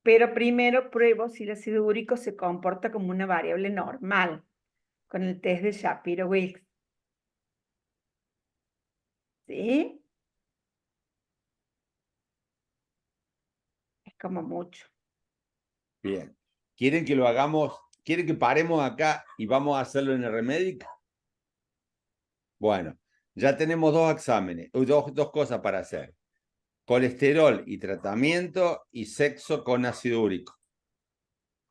pero primero pruebo si el ácido úrico se comporta como una variable normal con el test de Shapiro-Wilks. ¿Sí? Es como mucho. bien. ¿Quieren que lo hagamos? ¿Quieren que paremos acá y vamos a hacerlo en el Remedic? Bueno, ya tenemos 2 exámenes, dos cosas para hacer. Colesterol y tratamiento y sexo con ácido úrico.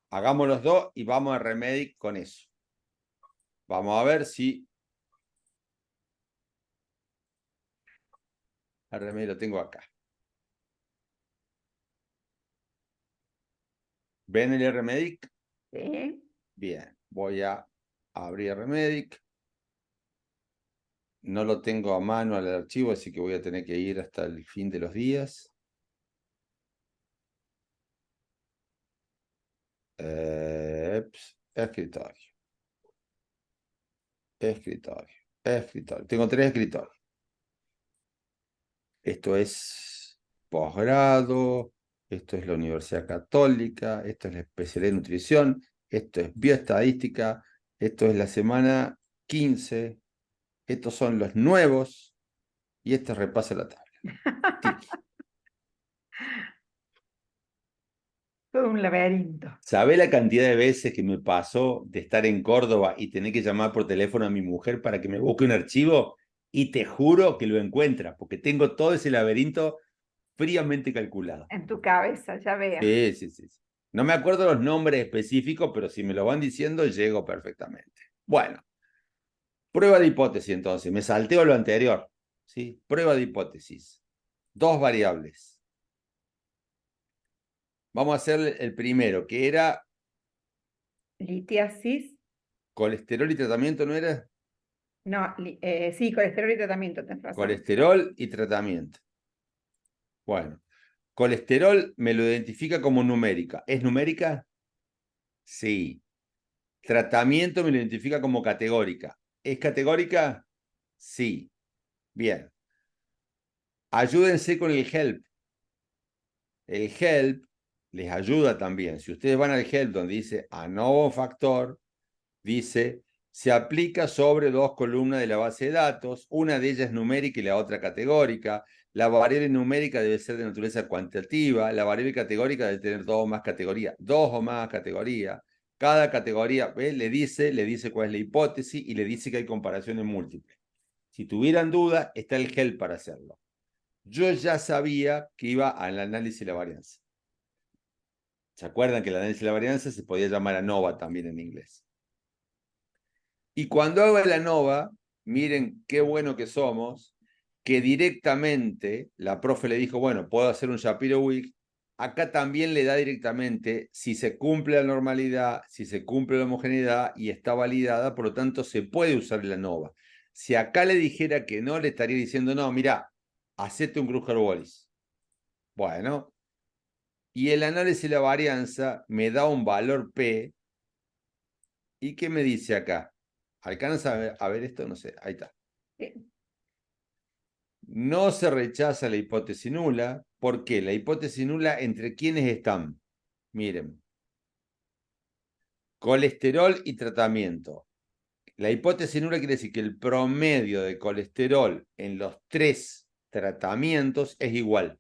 Hagamos los 2 y vamos a Remedic con eso. Vamos a ver si... El Remedic lo tengo acá. ¿Ven el Remedic? ¿Sí? Bien, voy a abrir Remedic. No lo tengo a mano al archivo, así que voy a tener que ir hasta el fin de los días. Escritorio. Escritorio. Tengo 3 escritorios. Esto es posgrado, esto es la Universidad Católica, esto es la especialidad de nutrición, esto es bioestadística, esto es la semana 15, estos son los nuevos y este repasa la tabla. Tiki. Todo un laberinto. ¿Sabe la cantidad de veces que me pasó de estar en Córdoba y tener que llamar por teléfono a mi mujer para que me busque un archivo? Y te juro que lo encuentra, porque tengo todo ese laberinto fríamente calculado. En tu cabeza, ya veo. Sí. No me acuerdo los nombres específicos, pero si me lo van diciendo, llego perfectamente. Bueno, prueba de hipótesis entonces. Me salteo lo anterior. ¿Sí? Prueba de hipótesis. 2 variables. Vamos a hacer el primero, que era Litiasis. colesterol y tratamiento, ¿no era? No, sí, colesterol y tratamiento, tenés razón. Colesterol y tratamiento. Bueno, colesterol me lo identifica como numérica. ¿Es numérica? Sí. Tratamiento me lo identifica como categórica. ¿Es categórica? Sí. Bien. Ayúdense con el help. El help les ayuda también. Si ustedes van al help donde dice ANOVA factor, dice se aplica sobre 2 columnas de la base de datos, una de ellas es numérica y la otra categórica. La variable numérica debe ser de naturaleza cuantitativa. La variable categórica debe tener dos o más categorías. Dos o más categorías. Cada categoría, ¿ves? Le dice cuál es la hipótesis y le dice que hay comparaciones múltiples. Si tuvieran duda, está el help para hacerlo. Yo ya sabía que iba al análisis de la varianza. ¿Se acuerdan que el análisis de la varianza se podía llamar ANOVA también en inglés? Y cuando hago el ANOVA, miren qué bueno que somos, que directamente la profe le dijo, bueno, puedo hacer un Shapiro-Wilk. Acá también le da directamente si se cumple la normalidad, si se cumple la homogeneidad y está validada, por lo tanto se puede usar el ANOVA. Si acá le dijera que no, le estaría diciendo, no, mira, hacete un Kruger-Wallis. Bueno, y el análisis de la varianza me da un valor P. ¿Y qué me dice acá? ¿Alcanza a ver esto? No sé, ahí está. No se rechaza la hipótesis nula. ¿Por qué? La hipótesis nula, ¿entre quiénes están? Miren. Colesterol y tratamiento. La hipótesis nula quiere decir que el promedio de colesterol en los 3 tratamientos es igual.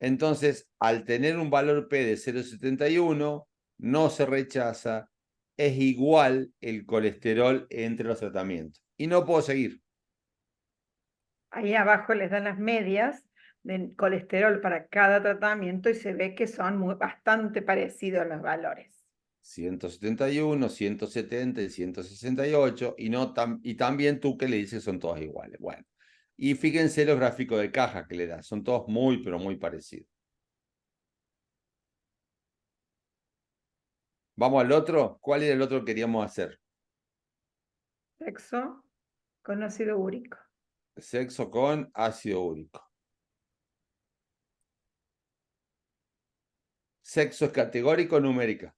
Entonces, al tener un valor P de 0,71, no se rechaza, es igual el colesterol entre los tratamientos. Y no puedo seguir. Ahí abajo les dan las medias de colesterol para cada tratamiento y se ve que son bastante parecidos los valores. 171, 170 y 168, y también tú que le dices que son todos iguales. Bueno, y fíjense los gráficos de caja que le da, son todos muy, pero muy parecidos. Vamos al otro. ¿Cuál era el otro que queríamos hacer? Sexo con ácido úrico. Sexo con ácido úrico. Sexo es categórico o numérica.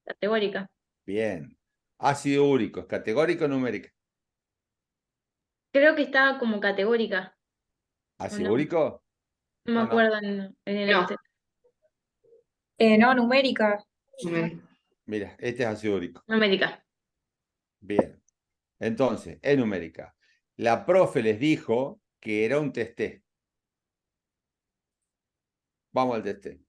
Categórica. Bien. Ácido úrico, ¿es categórico o numérica? Creo que estaba como categórica. ¿Ácido no? úrico? No me No, no. acuerdo en el No. Excel. No, numérica. Mira, este es ácido úrico. Numérica. Bien. Entonces, es numérica. La profe les dijo que era un testé. Vamos al testé.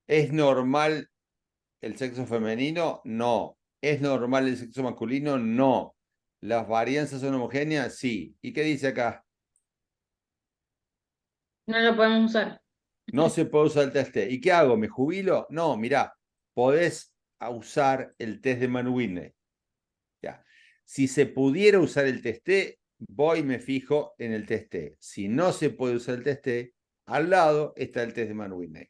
¿Es normal el sexo femenino? No. ¿Es normal el sexo masculino? No. ¿Las varianzas son homogéneas? Sí. ¿Y qué dice acá? No lo podemos usar. No se puede usar el test T. ¿Y qué hago? ¿Me jubilo? No, mirá, podés usar el test de Mann-Whitney. Ya. Si se pudiera usar el test T, voy y me fijo en el test T. Si no se puede usar el test T, al lado está el test de Mann-Whitney,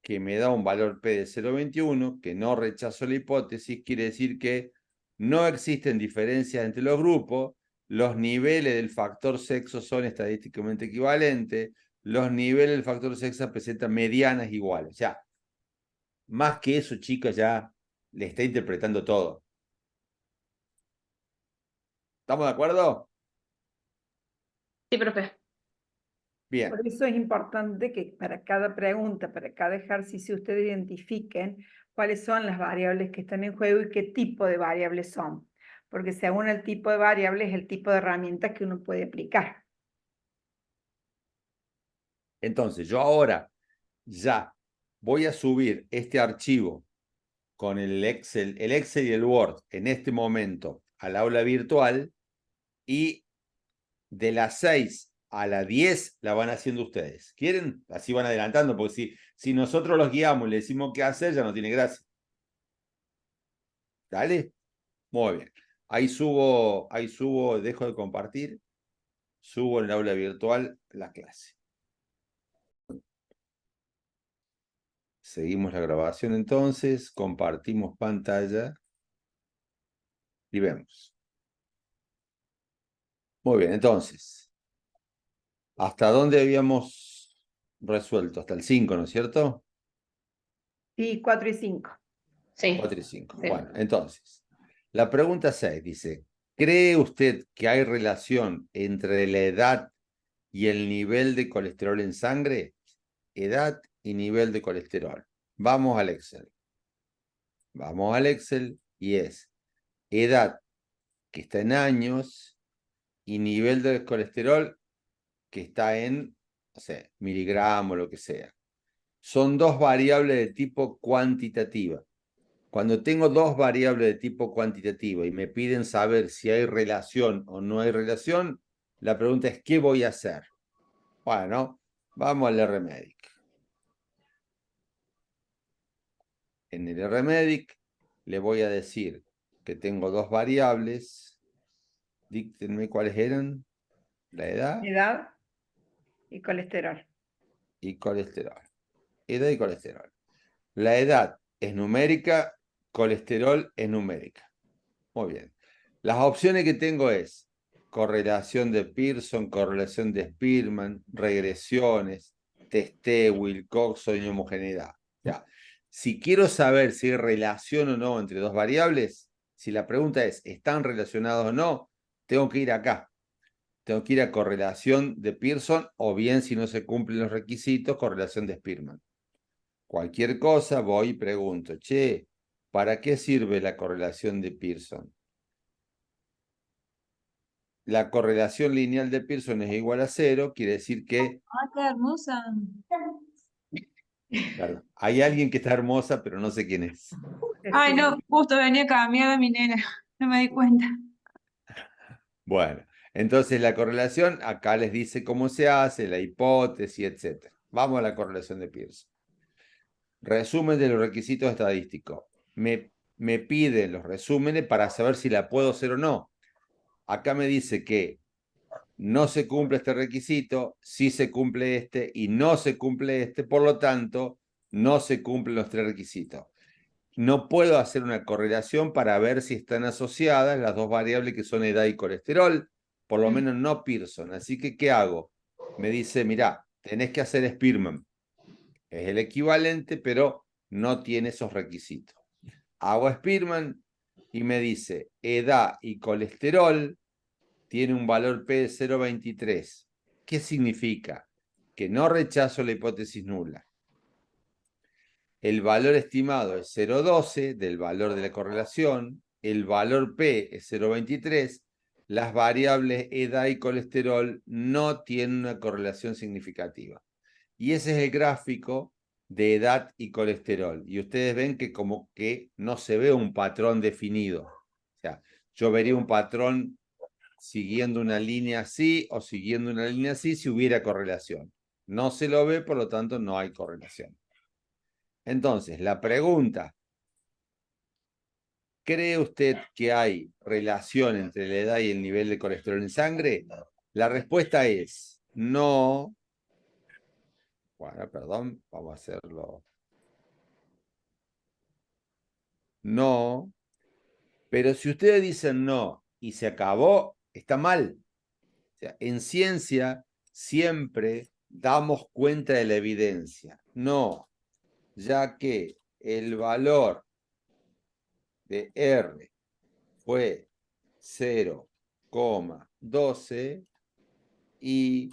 que me da un valor P de 0,21, que no rechazo la hipótesis, quiere decir que no existen diferencias entre los grupos, los niveles del factor sexo son estadísticamente equivalentes, los niveles del factor sexo presentan medianas iguales. O sea, más que eso, chicos, ya le está interpretando todo. ¿Estamos de acuerdo? Sí, profe. Bien. Por eso es importante que para cada pregunta, para cada ejercicio, ustedes identifiquen cuáles son las variables que están en juego y qué tipo de variables son. Porque según el tipo de variables es el tipo de herramientas que uno puede aplicar. Entonces, yo ahora ya voy a subir este archivo con el Excel y el Word en este momento al aula virtual y de las 6 a las 10 la van haciendo ustedes. ¿Quieren? Así van adelantando, porque si nosotros los guiamos y le decimos qué hacer, ya no tiene gracia. ¿Dale? Muy bien. Ahí subo, dejo de compartir, subo en el aula virtual la clase. Seguimos la grabación entonces, compartimos pantalla y vemos. Muy bien, entonces, ¿hasta dónde habíamos resuelto? Hasta el 5, ¿no es cierto? Sí, 4 y 5. Sí. 4 y 5. Sí. Bueno, entonces, la pregunta 6 dice, ¿cree usted que hay relación entre la edad y el nivel de colesterol en sangre, edad y nivel de colesterol. Vamos al Excel. Vamos al Excel y es edad que está en años y nivel de colesterol que está en, no sé, miligramos, lo que sea. Son dos variables de tipo cuantitativa. Cuando tengo dos variables de tipo cuantitativa y me piden saber si hay relación o no hay relación, la pregunta es, ¿qué voy a hacer? Bueno, vamos al RMedic. En el RMedic le voy a decir que tengo dos variables. Díctenme cuáles eran. La edad Edad y colesterol. y colesterol. Edad y colesterol. La edad es numérica, colesterol es numérica. Muy bien. Las opciones que tengo es correlación de Pearson, correlación de Spearman, regresiones, testé, Wilcoxon y homogeneidad. Ya. Si quiero saber si hay relación o no entre dos variables, si la pregunta es, ¿están relacionados o no? Tengo que ir acá. Tengo que ir a correlación de Pearson o bien, si no se cumplen los requisitos, correlación de Spearman. Cualquier cosa voy y pregunto, che, ¿para qué sirve la correlación de Pearson? La correlación lineal de Pearson es igual a 0, quiere decir que ¡Ah, qué hermosa! claro, hay alguien que está hermosa, pero no sé quién es. Ay, no, justo venía a cambiar a mi nena, no me di cuenta. Bueno, entonces la correlación, acá les dice cómo se hace, la hipótesis, etc. Vamos a la correlación de Pearson. Resumen de los requisitos estadísticos. Me piden los resúmenes para saber si la puedo hacer o no. Acá me dice que no se cumple este requisito, sí se cumple este y no se cumple este, por lo tanto, no se cumplen los tres requisitos. No puedo hacer una correlación para ver si están asociadas las dos variables que son edad y colesterol, por lo menos no Pearson. Así que, ¿qué hago? Me dice, mirá, tenés que hacer Spearman. Es el equivalente, pero no tiene esos requisitos. Hago Spearman y me dice, edad y colesterol tiene un valor P de 0,23. ¿Qué significa? Que no rechazo la hipótesis nula. El valor estimado es 0,12 del valor de la correlación, el valor P es 0,23, las variables edad y colesterol no tienen una correlación significativa. Y ese es el gráfico de edad y colesterol. Y ustedes ven que como que no se ve un patrón definido. O sea, yo vería un patrón siguiendo una línea así o siguiendo una línea así si hubiera correlación. No se lo ve, por lo tanto no hay correlación. Entonces, la pregunta, ¿cree usted que hay relación entre la edad y el nivel de colesterol en sangre? La respuesta es no. Bueno, perdón, vamos a hacerlo. No. Pero si ustedes dicen no y se acabó, está mal. O sea, en ciencia siempre damos cuenta de la evidencia. No, ya que el valor de R fue 0,12 y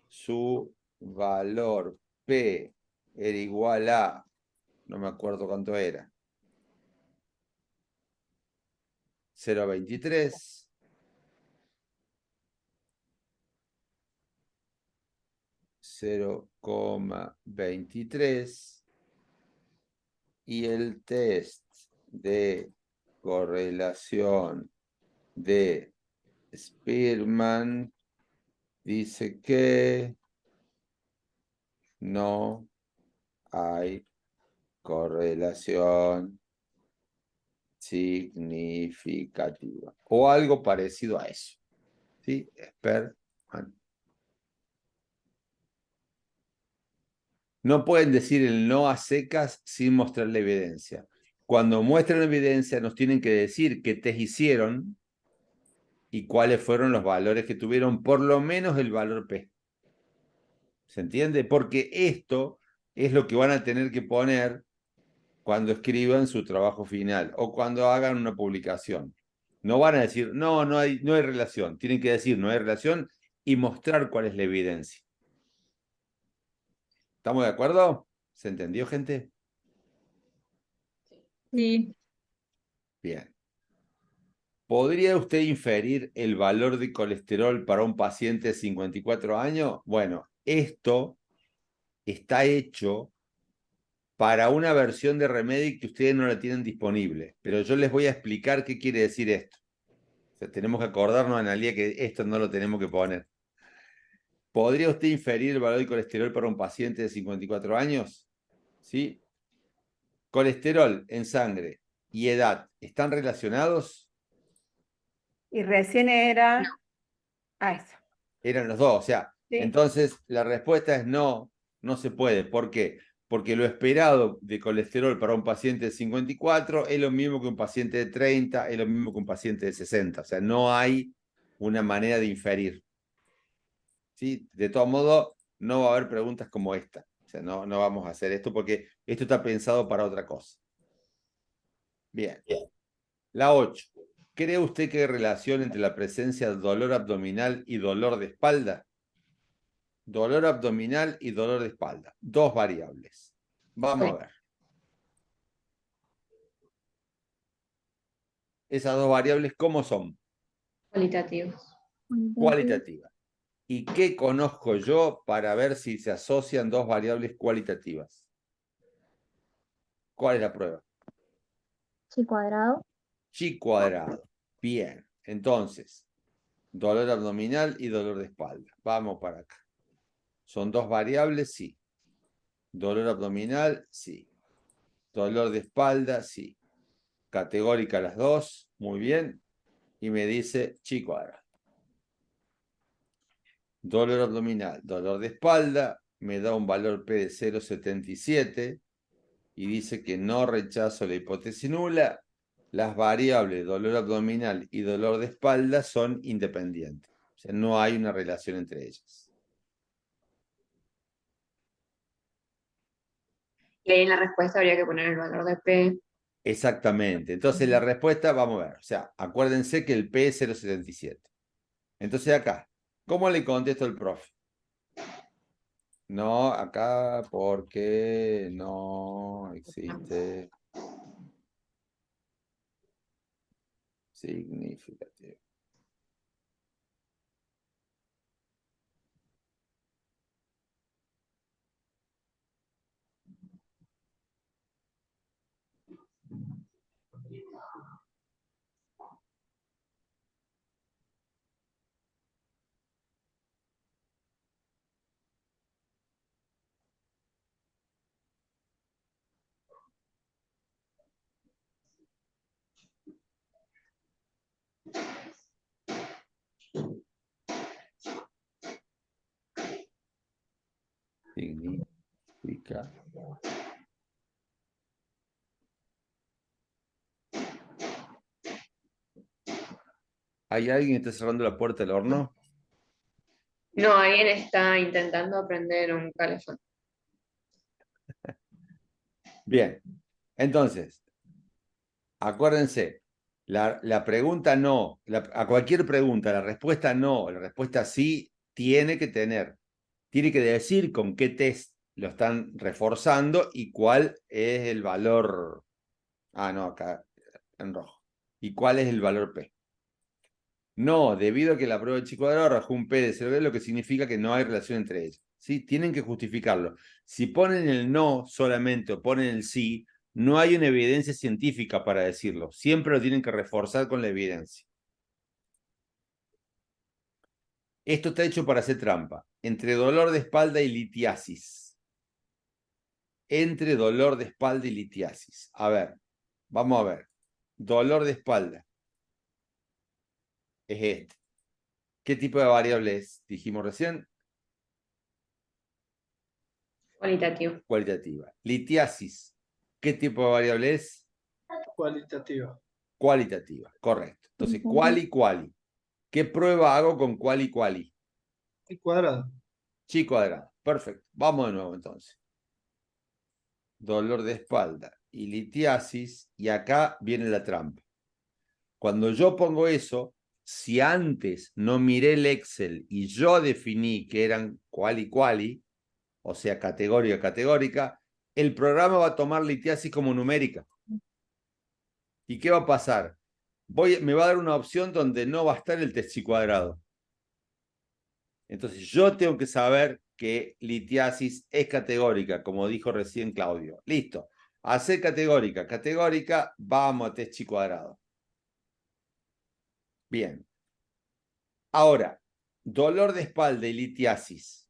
su valor P era igual a, no me acuerdo cuánto era, 0,23. 0,23 y el test de correlación de Spearman dice que no hay correlación significativa o algo parecido a eso. ¿Sí? Spearman. No pueden decir el no a secas sin mostrar la evidencia. Cuando muestran evidencia nos tienen que decir qué test hicieron y cuáles fueron los valores que tuvieron, por lo menos el valor P. ¿Se entiende? Porque esto es lo que van a tener que poner cuando escriban su trabajo final o cuando hagan una publicación. No van a decir, no hay relación. Tienen que decir, no hay relación y mostrar cuál es la evidencia. ¿Estamos de acuerdo? ¿Se entendió, gente? Sí. Bien. ¿Podría usted inferir el valor de colesterol para un paciente de 54 años? Bueno, esto está hecho para una versión de Remedy que ustedes no la tienen disponible, pero yo les voy a explicar qué quiere decir esto. O sea, tenemos que acordarnos, Analía, que esto no lo tenemos que poner. ¿Podría usted inferir el valor de colesterol para un paciente de 54 años? ¿Sí? Colesterol en sangre y edad, ¿están relacionados? Y recién era... Ah, eso. Eran los dos, o sea, Sí. entonces la respuesta es no, no se puede. ¿Por qué? Porque lo esperado de colesterol para un paciente de 54 es lo mismo que un paciente de 30, es lo mismo que un paciente de 60. O sea, no hay una manera de inferir. ¿Sí? De todo modo, no va a haber preguntas como esta. O sea, no vamos a hacer esto porque esto está pensado para otra cosa. Bien. La 8. ¿Cree usted que hay relación entre la presencia de dolor abdominal y dolor de espalda? Dolor abdominal y dolor de espalda. Dos variables. Vamos a ver. Esas dos variables, ¿cómo son? Cualitativos. Cualitativas. ¿Y qué conozco yo para ver si se asocian dos variables cualitativas? ¿Cuál es la prueba? Chi cuadrado. Chi cuadrado. Bien. Entonces, dolor abdominal y dolor de espalda. Vamos para acá. ¿Son dos variables? Sí. Dolor abdominal, sí. Dolor de espalda, sí. Categórica las dos, muy bien. Y me dice chi cuadrado. Dolor abdominal, dolor de espalda, me da un valor P de 0,77 y dice que no rechazo la hipótesis nula. Las variables dolor abdominal y dolor de espalda son independientes. O sea, no hay una relación entre ellas. Y ahí en la respuesta habría que poner el valor de P. Exactamente. Entonces la respuesta, vamos a ver. O sea, acuérdense que el P es 0,77. Entonces acá, ¿cómo le contesto al profe? No, acá porque no existe significativo. Significa. ¿Hay alguien que está cerrando la puerta del horno? No, alguien está intentando aprender un calefón. Bien, entonces, acuérdense, la pregunta no, a cualquier pregunta, la respuesta no, la respuesta sí, tiene que decir con qué test lo están reforzando y cuál es el valor. Ah, no, acá en rojo. ¿Y cuál es el valor P? No, debido a que la prueba de chi cuadrado arrojó un P de 0, lo que significa que no hay relación entre ellas. ¿Sí? Tienen que justificarlo. Si ponen el no solamente o ponen el sí, no hay una evidencia científica para decirlo. Siempre lo tienen que reforzar con la evidencia. Esto está hecho para hacer trampa. Entre dolor de espalda y litiasis. Entre dolor de espalda y litiasis. A ver, vamos a ver. Dolor de espalda es este. ¿Qué tipo de variable es? Dijimos recién. Cualitativo. Cualitativa. Litiasis. ¿Qué tipo de variable es? Cualitativa. Cualitativa. Correcto. Entonces, cuali, cuali. ¿Qué prueba hago con cuali, cuali? Y cuadrado. Chi cuadrado. Perfecto. Vamos de nuevo entonces. Dolor de espalda y litiasis. Y acá viene la trampa. Cuando yo pongo eso, si antes no miré el Excel y yo definí que eran quali, o sea, categoría categórica, el programa va a tomar litiasis como numérica. ¿Y qué va a pasar? Me va a dar una opción donde no va a estar el test chi cuadrado. Entonces yo tengo que saber que litiasis es categórica, como dijo recién Claudio. Listo. Hacer categórica, vamos a test chi cuadrado. Bien. Ahora, dolor de espalda y litiasis.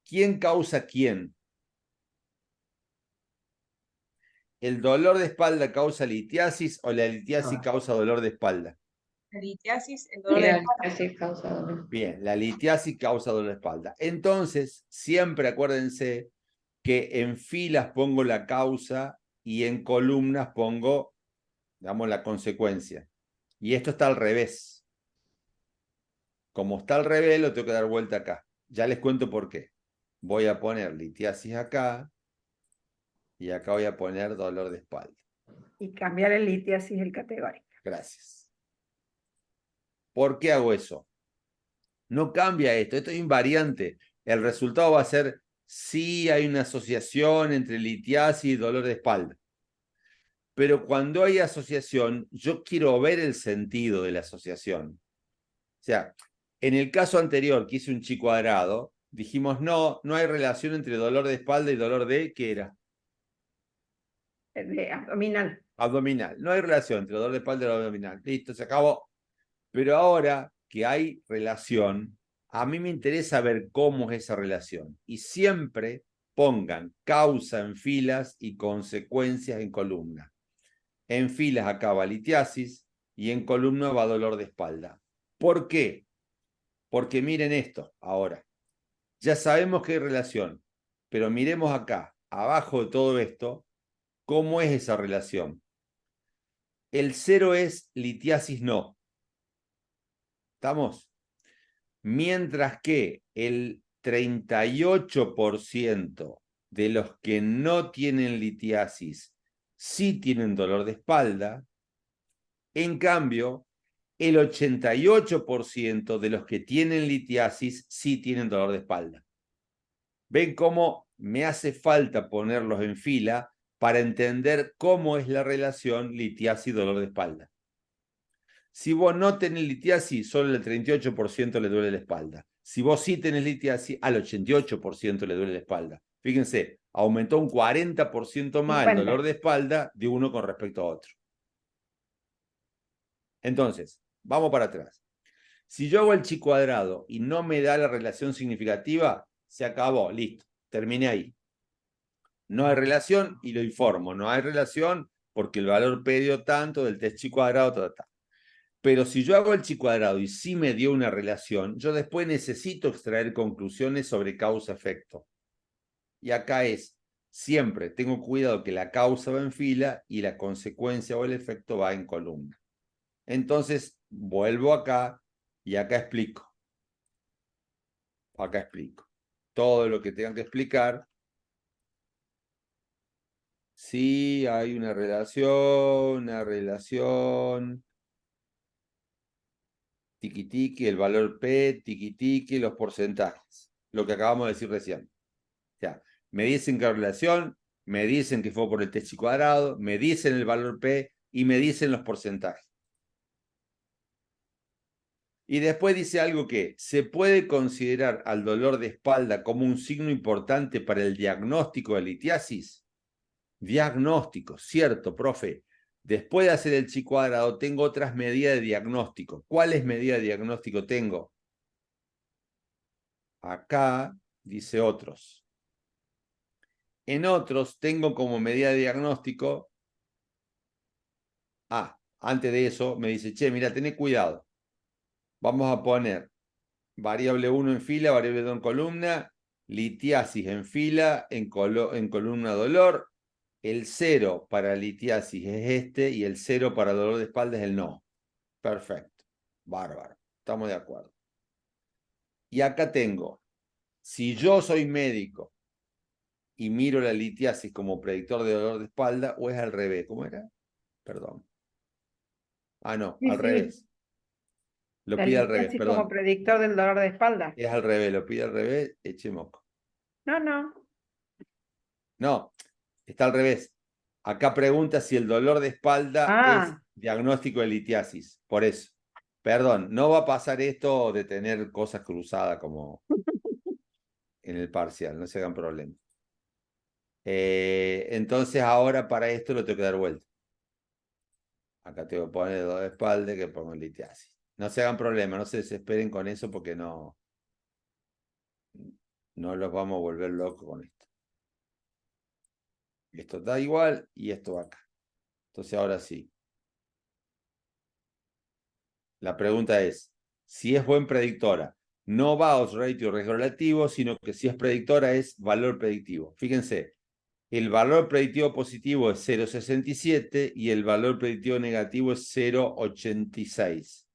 ¿Quién causa quién? ¿El dolor de espalda causa litiasis o la litiasis causa dolor de espalda? La litiasis, el dolor Y de la espalda. litiasis causa dolor. Bien, la litiasis causa dolor de espalda. Entonces, siempre acuérdense que en filas pongo la causa y en columnas pongo, digamos, la consecuencia. Y esto está al revés. Como está al revés, lo tengo que dar vuelta acá. Ya les cuento por qué. Voy a poner litiasis acá y acá voy a poner dolor de espalda. Y cambiar el litiasis el categórico. Gracias. ¿Por qué hago eso? No cambia esto es invariante. El resultado va a ser sí hay una asociación entre litiasis y dolor de espalda. Pero cuando hay asociación, yo quiero ver el sentido de la asociación. O sea, en el caso anterior que hice un chi cuadrado, dijimos no hay relación entre dolor de espalda y dolor de, ¿qué era? De abdominal. Abdominal. No hay relación entre dolor de espalda y dolor abdominal. Listo, se acabó. Pero ahora que hay relación, a mí me interesa ver cómo es esa relación. Y siempre pongan causa en filas y consecuencias en columna. En filas acá va litiasis y en columna va dolor de espalda. ¿Por qué? Porque miren esto ahora. Ya sabemos que hay relación, pero miremos acá, abajo de todo esto, cómo es esa relación. El 0 es litiasis no. ¿Estamos? Mientras que el 38% de los que no tienen litiasis sí tienen dolor de espalda, en cambio, el 88% de los que tienen litiasis sí tienen dolor de espalda. ¿Ven cómo me hace falta ponerlos en fila para entender cómo es la relación litiasis-dolor de espalda? Si vos no tenés litiasis, solo el 38% le duele la espalda. Si vos sí tenés litiasis, al 88% le duele la espalda. Fíjense, aumentó un 40% más el dolor de espalda de uno con respecto a otro. Entonces, vamos para atrás. Si yo hago el chi cuadrado y no me da la relación significativa, se acabó, listo, terminé ahí. No hay relación y lo informo, no hay relación porque el valor P dio tanto del test chi cuadrado, Pero si yo hago el chi cuadrado y sí me dio una relación, yo después necesito extraer conclusiones sobre causa-efecto. Y acá es, siempre tengo cuidado que la causa va en fila y la consecuencia o el efecto va en columna. Entonces, vuelvo acá y acá explico. Acá explico. Todo lo que tengan que explicar. Sí, hay una relación, tiqui-tiqui, el valor P, tiqui-tiqui, los porcentajes. Lo que acabamos de decir recién. O sea, me dicen qué relación, me dicen que fue por el test chi cuadrado, me dicen el valor P y me dicen los porcentajes. Y después dice algo que se puede considerar al dolor de espalda como un signo importante para el diagnóstico de litiasis. Diagnóstico, cierto, profe. Después de hacer el chi cuadrado, tengo otras medidas de diagnóstico. ¿Cuáles medidas de diagnóstico tengo? Acá dice otros. En otros tengo como medida de diagnóstico. Antes de eso me dice, che, mira, tené cuidado. Vamos a poner variable 1 en fila, variable 2 en columna, litiasis en fila, en columna dolor. El 0 para litiasis es este y el 0 para dolor de espalda es el no. Perfecto. Bárbaro. Estamos de acuerdo. Y acá tengo, si yo soy médico y miro la litiasis como predictor de dolor de espalda, o es al revés. ¿Cómo era? Perdón. No, Sí, al sí. revés. Lo La pide al revés, litiasis como perdón. predictor del dolor de espalda. Es al revés, lo pide al revés, eche moco. No, no. No, está al revés. Acá pregunta si el dolor de espalda es Ah, diagnóstico de litiasis. Por eso. Perdón, no va a pasar esto de tener cosas cruzadas como en el parcial, no se hagan problema. Entonces ahora para esto lo tengo que dar vuelta. Acá tengo que poner dolor de espalda que pongo litiasis. No se hagan problema, no se desesperen con eso porque no los vamos a volver locos con esto. Esto da igual y esto va acá. Entonces ahora sí. La pregunta es, si es buen predictora, no va a odds ratio riesgo relativo, sino que si es predictora es valor predictivo. Fíjense, el valor predictivo positivo es 0,67 y el valor predictivo negativo es 0,86.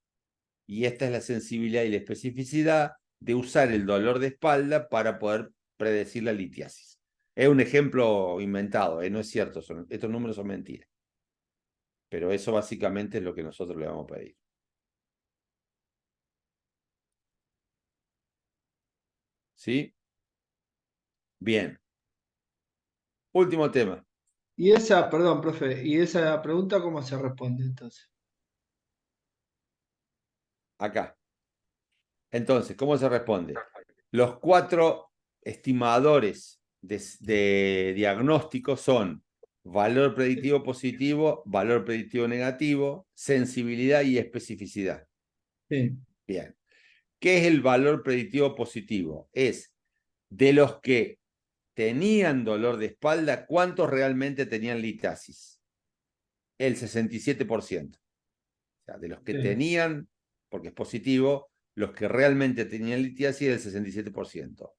Y esta es la sensibilidad y la especificidad de usar el dolor de espalda para poder predecir la litiasis. Es un ejemplo inventado, no es cierto, estos números son mentiras. Pero eso básicamente es lo que nosotros le vamos a pedir. ¿Sí? Bien. Último tema. Y esa, perdón, profe, ¿y esa pregunta cómo se responde entonces? Acá. Entonces, ¿cómo se responde? Los 4 estimadores de diagnóstico son valor predictivo positivo, valor predictivo negativo, sensibilidad y especificidad. Sí, Bien. ¿Qué es el valor predictivo positivo? Es de los que tenían dolor de espalda, ¿cuántos realmente tenían litiasis? El 67%. O sea, de los que sí. tenían, porque es positivo, los que realmente tenían litiasis el 67%.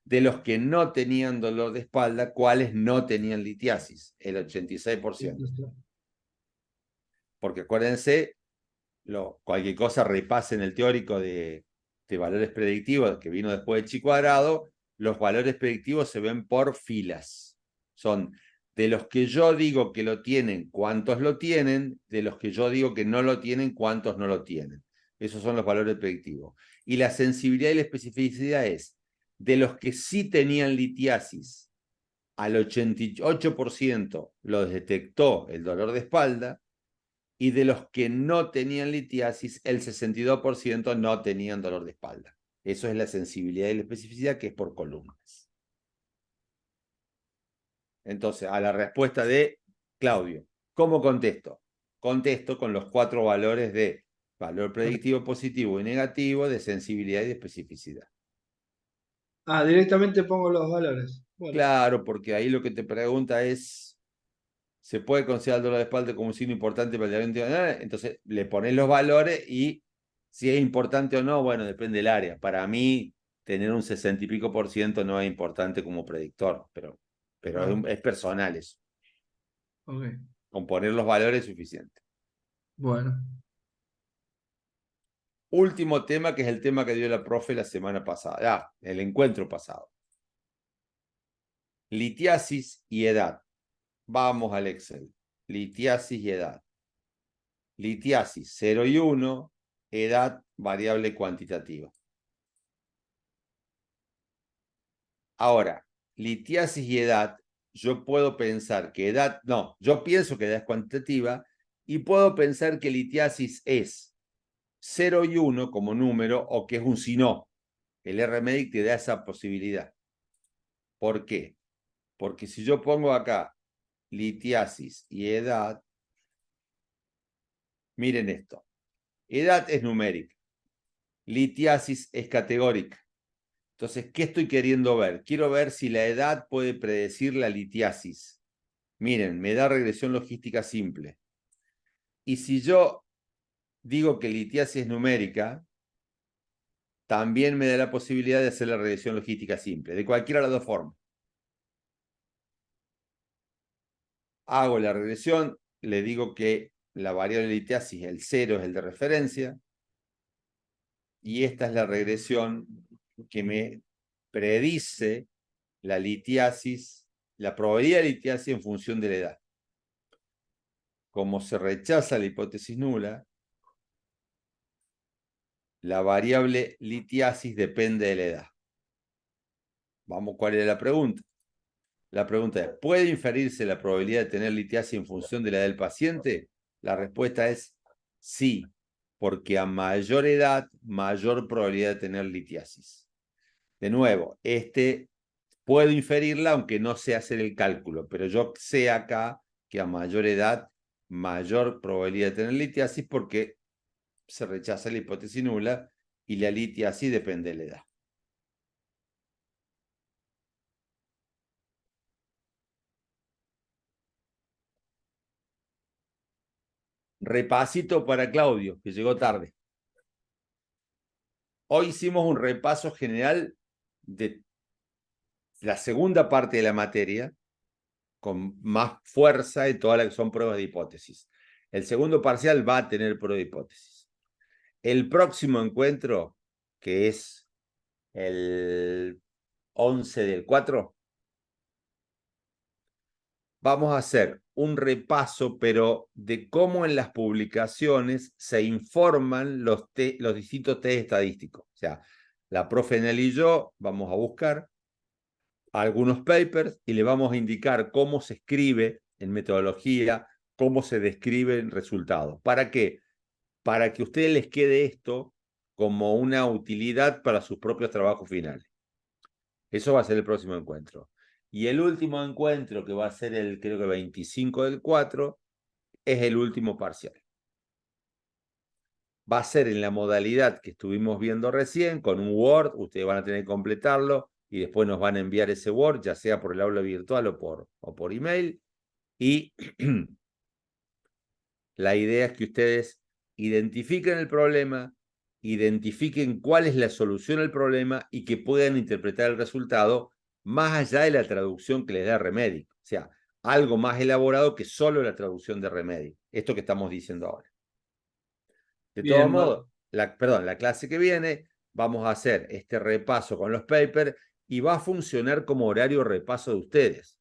De los que no tenían dolor de espalda, ¿cuáles no tenían litiasis? El 86%. Porque acuérdense, cualquier cosa repasen el teórico de valores predictivos que vino después de chi cuadrado, los valores predictivos se ven por filas. Son de los que yo digo que lo tienen, cuántos lo tienen, de los que yo digo que no lo tienen, cuántos no lo tienen. Esos son los valores predictivos. Y la sensibilidad y la especificidad es, de los que sí tenían litiasis, al 88% lo detectó el dolor de espalda, y de los que no tenían litiasis, el 62% no tenían dolor de espalda. Eso es la sensibilidad y la especificidad, que es por columnas. Entonces, a la respuesta de Claudio, ¿cómo contesto? Contesto con los 4 valores de valor predictivo positivo y negativo, de sensibilidad y de especificidad. Ah, directamente pongo los valores. Bueno, Claro, porque ahí lo que te pregunta es, ¿se puede considerar el dolor de espalda como un signo importante para el diagnóstico? Entonces le pones los valores y si es importante o no, bueno, depende del área. Para mí, tener un 60 y pico % no es importante como predictor, pero es personal eso. ok. Con poner los valores es suficiente. Bueno. Último tema, que es el tema que dio la profe la semana pasada, el encuentro pasado. Litiasis y edad. Vamos al Excel. Litiasis y edad. Litiasis 0 y 1, edad variable cuantitativa. Ahora, litiasis y edad, yo puedo pensar que edad, no, yo pienso que edad es cuantitativa y puedo pensar que litiasis es 0 y 1 como número o que es un si no. El RMedic te da esa posibilidad. ¿Por qué? Porque si yo pongo acá litiasis y edad, miren esto. Edad es numérica. Litiasis es categórica. Entonces, ¿qué estoy queriendo ver? Quiero ver si la edad puede predecir la litiasis. Miren, me da regresión logística simple. Y si yo digo que litiasis es numérica, también me da la posibilidad de hacer la regresión logística simple, de cualquiera de las dos formas. Hago la regresión, le digo que la variable litiasis, el 0 es el de referencia, y esta es la regresión que me predice la litiasis, la probabilidad de litiasis en función de la edad. Como se rechaza la hipótesis nula, La variable litiasis depende de la edad. Vamos, ¿cuál es la pregunta? La pregunta es, ¿puede inferirse la probabilidad de tener litiasis en función de la edad del paciente? La respuesta es sí, porque a mayor edad, mayor probabilidad de tener litiasis. De nuevo, puedo inferirla aunque no sé hacer el cálculo, pero yo sé acá que a mayor edad, mayor probabilidad de tener litiasis porque se rechaza la hipótesis nula y la litiasis depende de la edad. Repasito para Claudio, que llegó tarde. Hoy hicimos un repaso general de la segunda parte de la materia, con más fuerza y todas las que son pruebas de hipótesis. El segundo parcial va a tener prueba de hipótesis. El próximo encuentro, que es el 11/4, vamos a hacer un repaso, pero de cómo en las publicaciones se informan los distintos test estadísticos. O sea, la profe Nelly y yo vamos a buscar algunos papers y le vamos a indicar cómo se escribe en metodología, cómo se describen resultados. ¿Para qué? Para que a ustedes les quede esto como una utilidad para sus propios trabajos finales. Eso va a ser el próximo encuentro. Y el último encuentro, que va a ser el, creo que 25/4, es el último parcial. Va a ser en la modalidad que estuvimos viendo recién, con un Word, ustedes van a tener que completarlo y después nos van a enviar ese Word, ya sea por el aula virtual o por email. Y la idea es que ustedes identifiquen el problema, identifiquen cuál es la solución al problema y que puedan interpretar el resultado más allá de la traducción que les da Remedy. O sea, algo más elaborado que solo la traducción de Remedy. Esto que estamos diciendo ahora. De Bien, todos modos, la clase que viene vamos a hacer este repaso con los papers y va a funcionar como horario repaso de ustedes.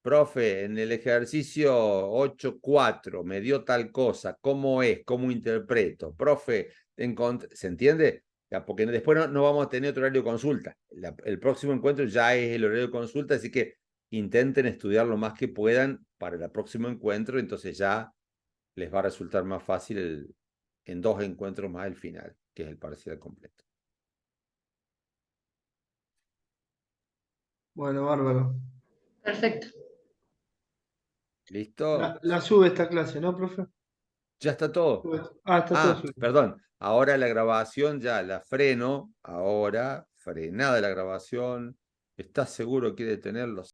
Profe, en el ejercicio 8/4 me dio tal cosa, ¿cómo es? ¿Cómo interpreto? Profe, ¿se entiende? Ya, porque después no vamos a tener otro horario de consulta. El próximo encuentro ya es el horario de consulta, así que intenten estudiar lo más que puedan para el próximo encuentro, entonces ya les va a resultar más fácil en 2 encuentros más el final, que es el parcial completo. bueno, bárbaro. Perfecto. ¿Listo? La sube esta clase, ¿no, profe? Ya está todo. Está todo subido. Perdón, ahora la grabación ya la freno, ahora frenada la grabación. ¿Estás seguro que quiere tenerlo?